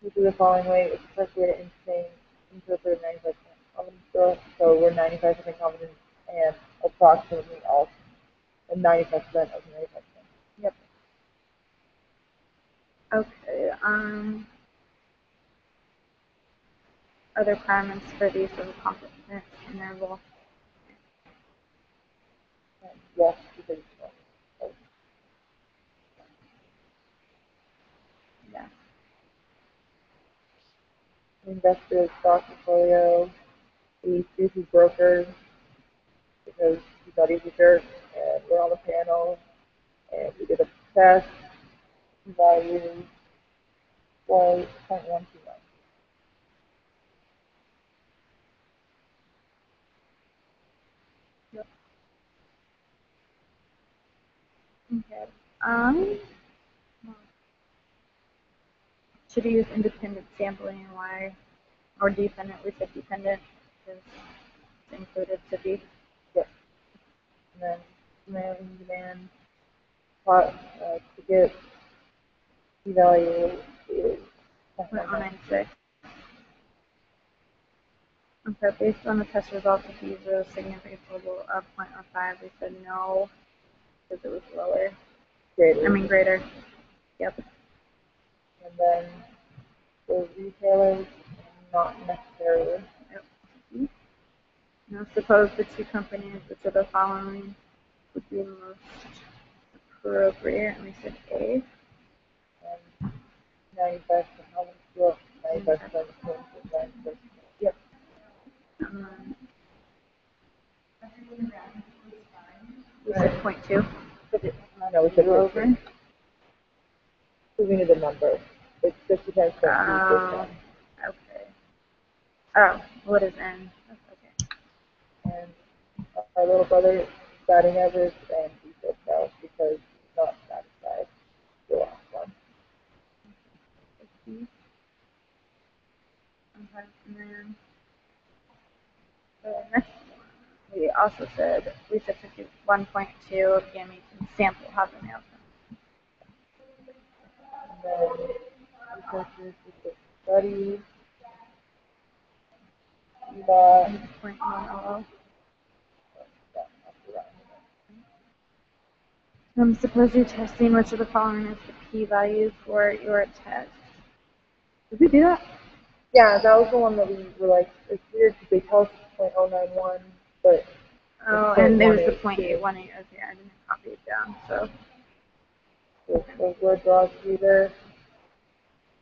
which is the following way, it's appropriate in saying interpret 95% confidence interval. So we're 95% confident and approximately all, and 95% of 95%. Yep. Okay, are there requirements for the use of a confidence interval? And yes, because Yeah. investors, stock portfolio, we choose brokers because we thought he was a jerk, and we're on the panel, and we did a test, value was 0.129. Yep. Okay. Um, should you use independent sampling and why? Or dependent? We said dependent because it's included to be. Yep. And then demand pot ticket p-value is 0.096. Okay, based on the test results, if you use a significance level of 0.05, we said no because it was lower. Greater. Yep. And then for retailers, not necessarily. Yep. Now suppose the two companies which are the following would be most appropriate, and we said A. And 95% how much growth, 95% of 95%. Yep. Um, we said 0.2. No, we said Over. 15. So we need a number. It's 50 times 50. Oh, okay. Oh, what is N? That's okay. And our little brother batting average, and he said no because he's not satisfied. The last one. Okay, and then the next one, we also said, we said 51.2 PME can sample have an outcome. And then researchers with the study. Eva. 0.10. Suppose you're testing which of the following is the p-value for your test. Did we do that? Yeah, that was the one that we were like, it's weird because they tell us 0.091, but Oh, and there was the 0.818. Okay, I didn't copy it down, so. those word draws either.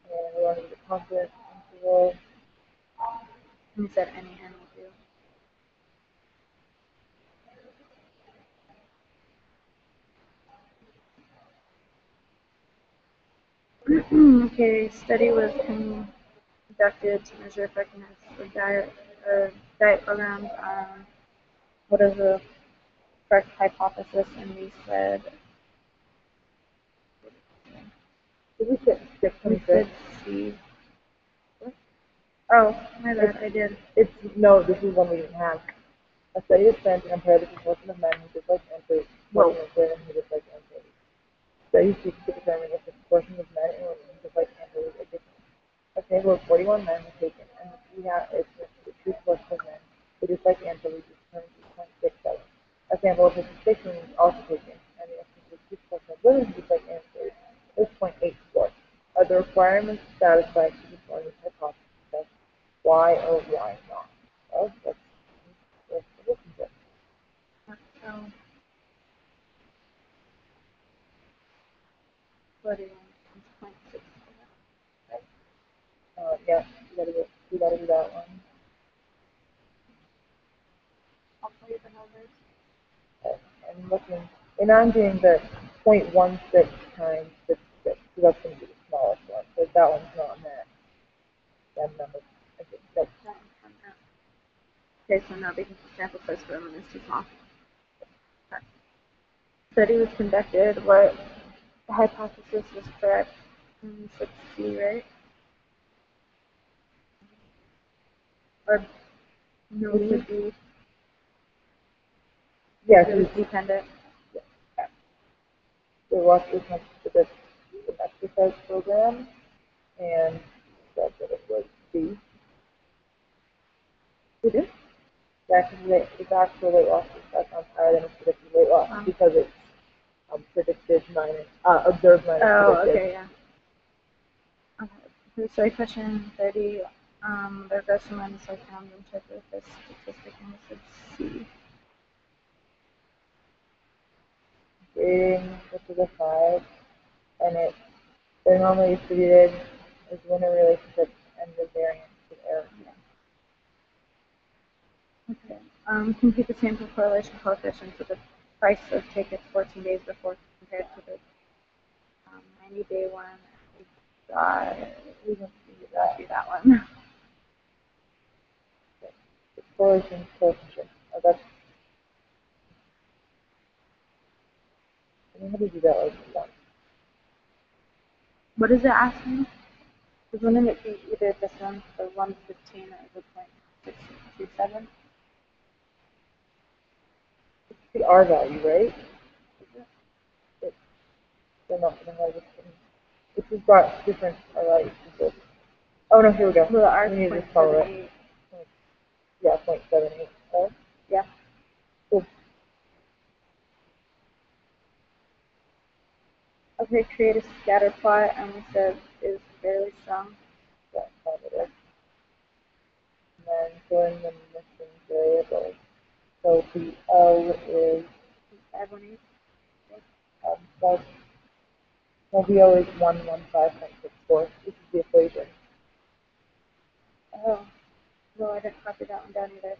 And we wanted the confidence interval. You said any N will do. Okay, study was conducted to measure effectiveness of diet programs. What is the correct hypothesis? And we said Did we get we 626? said C. Oh, my bad, I did. No, this is one we didn't have. A study is spent to compare the proportion of men who dislike answers to women who dislike answers. Studies seek to determine if the proportion of men and women who dislike answers are different. A sample of 41 men was taken, and the true proportion of men who dislike answers was determined to be 0.67. A sample of 56 men was also taken, and the estimated true proportion of women who dislike answers was 0.84. Are the requirements satisfied to perform this hypothesis? Why or why not? Well, let's listen to it. So, what is 0.6? We gotta do that one. I'll tell you the numbers. Okay, I'm looking, and I'm doing the 0.16 times 56, so that's going to be the smallest one. So that one's not in that number. Okay, that's Okay, so now because the sample size for women is too small. Okay. Study was conducted. What hypothesis was correct? 6C, right? Or no, it should be. yes, It was dependent. we watched this one for this exercise program, and said that it was C. We did? Its actual weight loss is higher than its predicted weight loss because it's predicted minus observed minus Oh, predicted. okay, yeah. Okay, so question 30. The regression lines are found in check with this statistic, and we should see. Grading which is a 5, and they're normally distributed as linear relationships and the variance of error. Okay. Compute the sample correlation coefficient for the price of tickets 14 days before compared to the 90-day one. We can do that one. The correlation coefficient. Oh, that's. I mean, how do you do that like once? What is it asking? Because wouldn't it be either this one, the 115 or the 0.627? It's the R value, right? Is it? They're not going to have this thing. It's just got different R values. Oh no, here we go. Well, the R We need to is just follow 0.78. it. Yeah, 0.78. Oh, Yeah. cool. Okay, create a scatter plot, and we said is fairly strong. Yeah, positive. And then fill in the missing variables. So the O is 518. well, the O is 115.64. This is the equation. Oh, no, I didn't copy that one down either.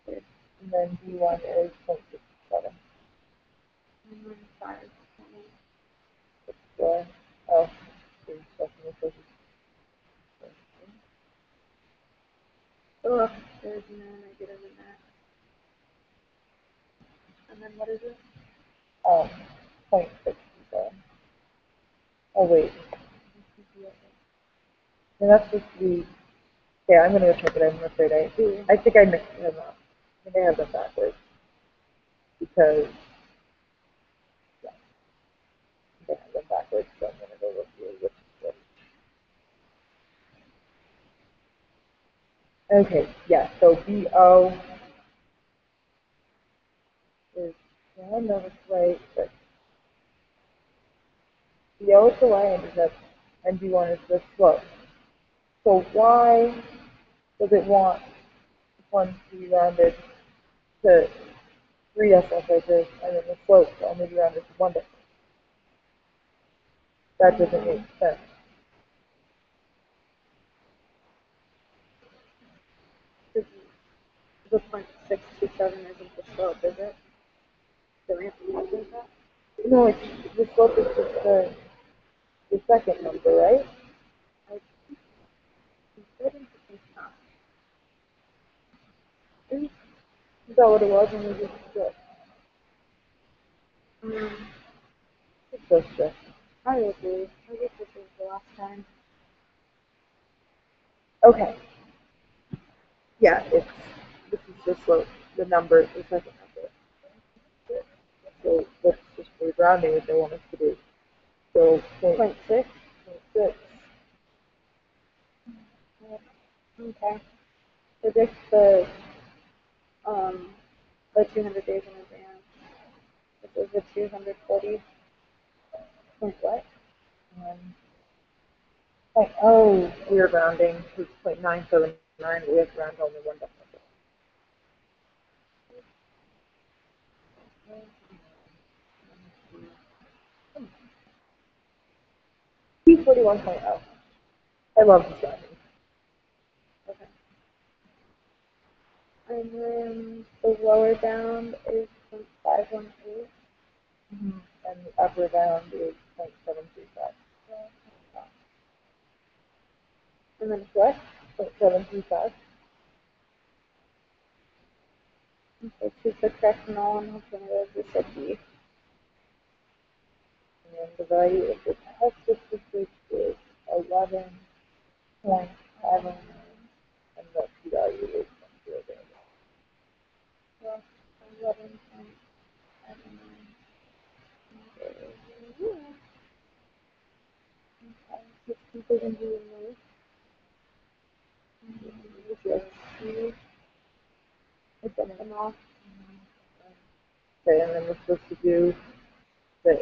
Weird. And then B1 is 0.67. 115. It's oh, there's decimal places. Oh, there's no negative in that. And then what is it? 0.67. Oh wait, and that's supposed to be. Okay, I'm gonna go check it. I'm afraid I think I mixed them up. I think I have them backwards because yeah, I think I have them backwards. So I'm gonna go look through which is which. Okay, yeah. So BO is I know it's right, but BO is the y-intercept and B1 is the slope. So why does it want one to be rounded to 3 decimal places and then the slope to only be rounded to 1 decimal? That doesn't make sense. The 0.627 isn't the slope, is it? Do we have to calculate that? No, it's the slope is just the second number, right? I didn't think not. Is that what it was when we just split? It's so stressed. I agree. I guess this is the last time. Okay. Yeah, this is the slope, the number, the second number. So that's just for the rounding what they want us to do. So 0.6? 0.6. Okay. Predict the 200 days in advance. This is the 240 point what? Oh, we're rounding to 0.979. We have to round only one decimal. P41.0. I love this rounding. And then the lower bound is 0.518. And the upper bound is 0.735. And then what? 0.735. Okay, choose the correct non-alternative. We said B. And then the value of the test statistic is 11.509, and the p-value is 0.00. Well, 11.509. Let's conclusion B removed. Yes. Let's get them off. Okay, and then we're supposed to do the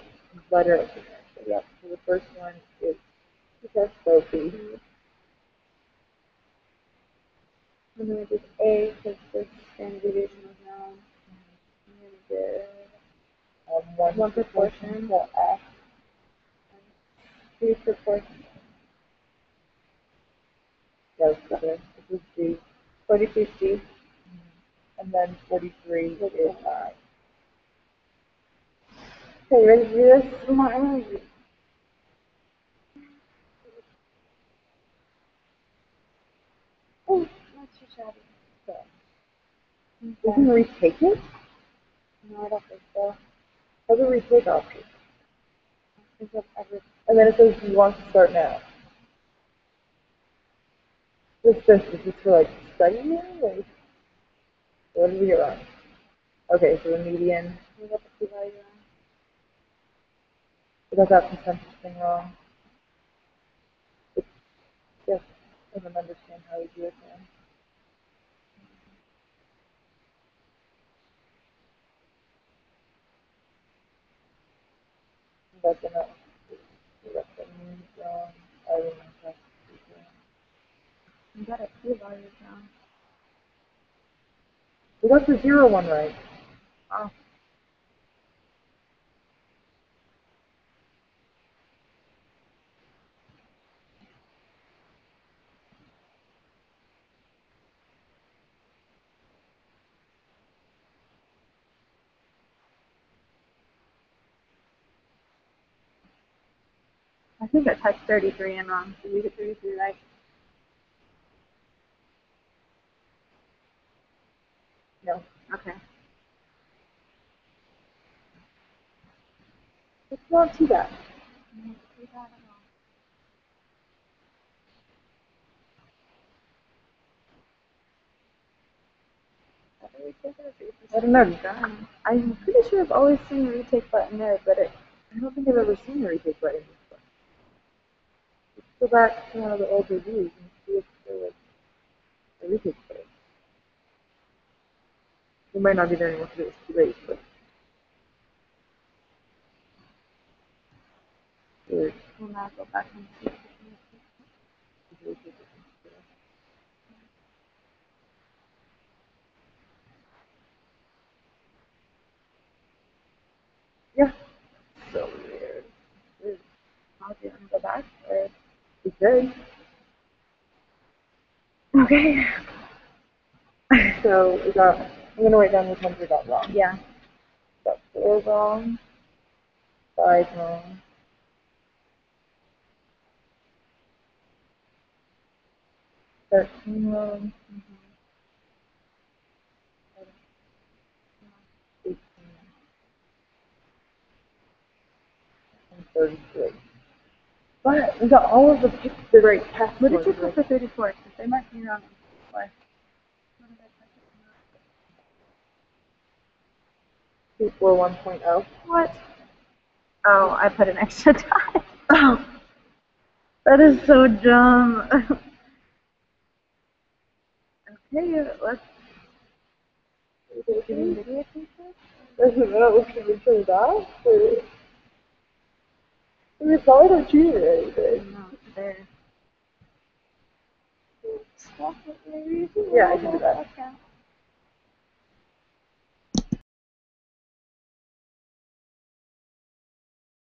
letter of the answer. Yep. So the first one is test Sophie. I'm going to do A because the standard deviation is known. I'm going to do one proportion to F. three proportion. Yes, okay. This is G. 43 C. And then 43 is I. Okay, ready to do this? More energy. Oh, not too shabby. Okay. We can retake it? No, I don't think so. How's a retake option? I think I've ever. And then it says you want to start now. What's this? Is this for like studying? Like, what did we get wrong? Okay, so the median. We got the p-value wrong. We got that percentage thing wrong. It's just, I don't understand how we do it now. That's enough. We got the means wrong. I don't know how to do it. We got a p-value wrong. We got the 0 one right. Oh. I think I typed 33 in wrong. Did we get 33 right? No. Okay. It's not too bad. Not too bad at all. I don't know. I'm pretty sure I've always seen the retake button there, but I don't think I've ever seen the retake button before. Let's go back to one of the old reviews and see if there was a retake button. We might not be there anymore because it was too late, but. Weird. we'll now go back and see. Yeah. So weird. I'll do it and go back. Or... We could. Okay. So we got, I'm going to write down which ones we got wrong. Yeah. Got 4 wrong, 5 wrong, 13 wrong, 18, and 33. But we got all of the right test What did you scores put for 34? Because they might be wrong on 34. What did I put? 241.0. What? Oh, I put an extra time. Oh, That is so dumb. Okay, let's. do we videotape this? I don't know. Should we turn it off? Or... I mean, it's not like I'm cheating or anything. No, there. Yeah, I can do that. Okay.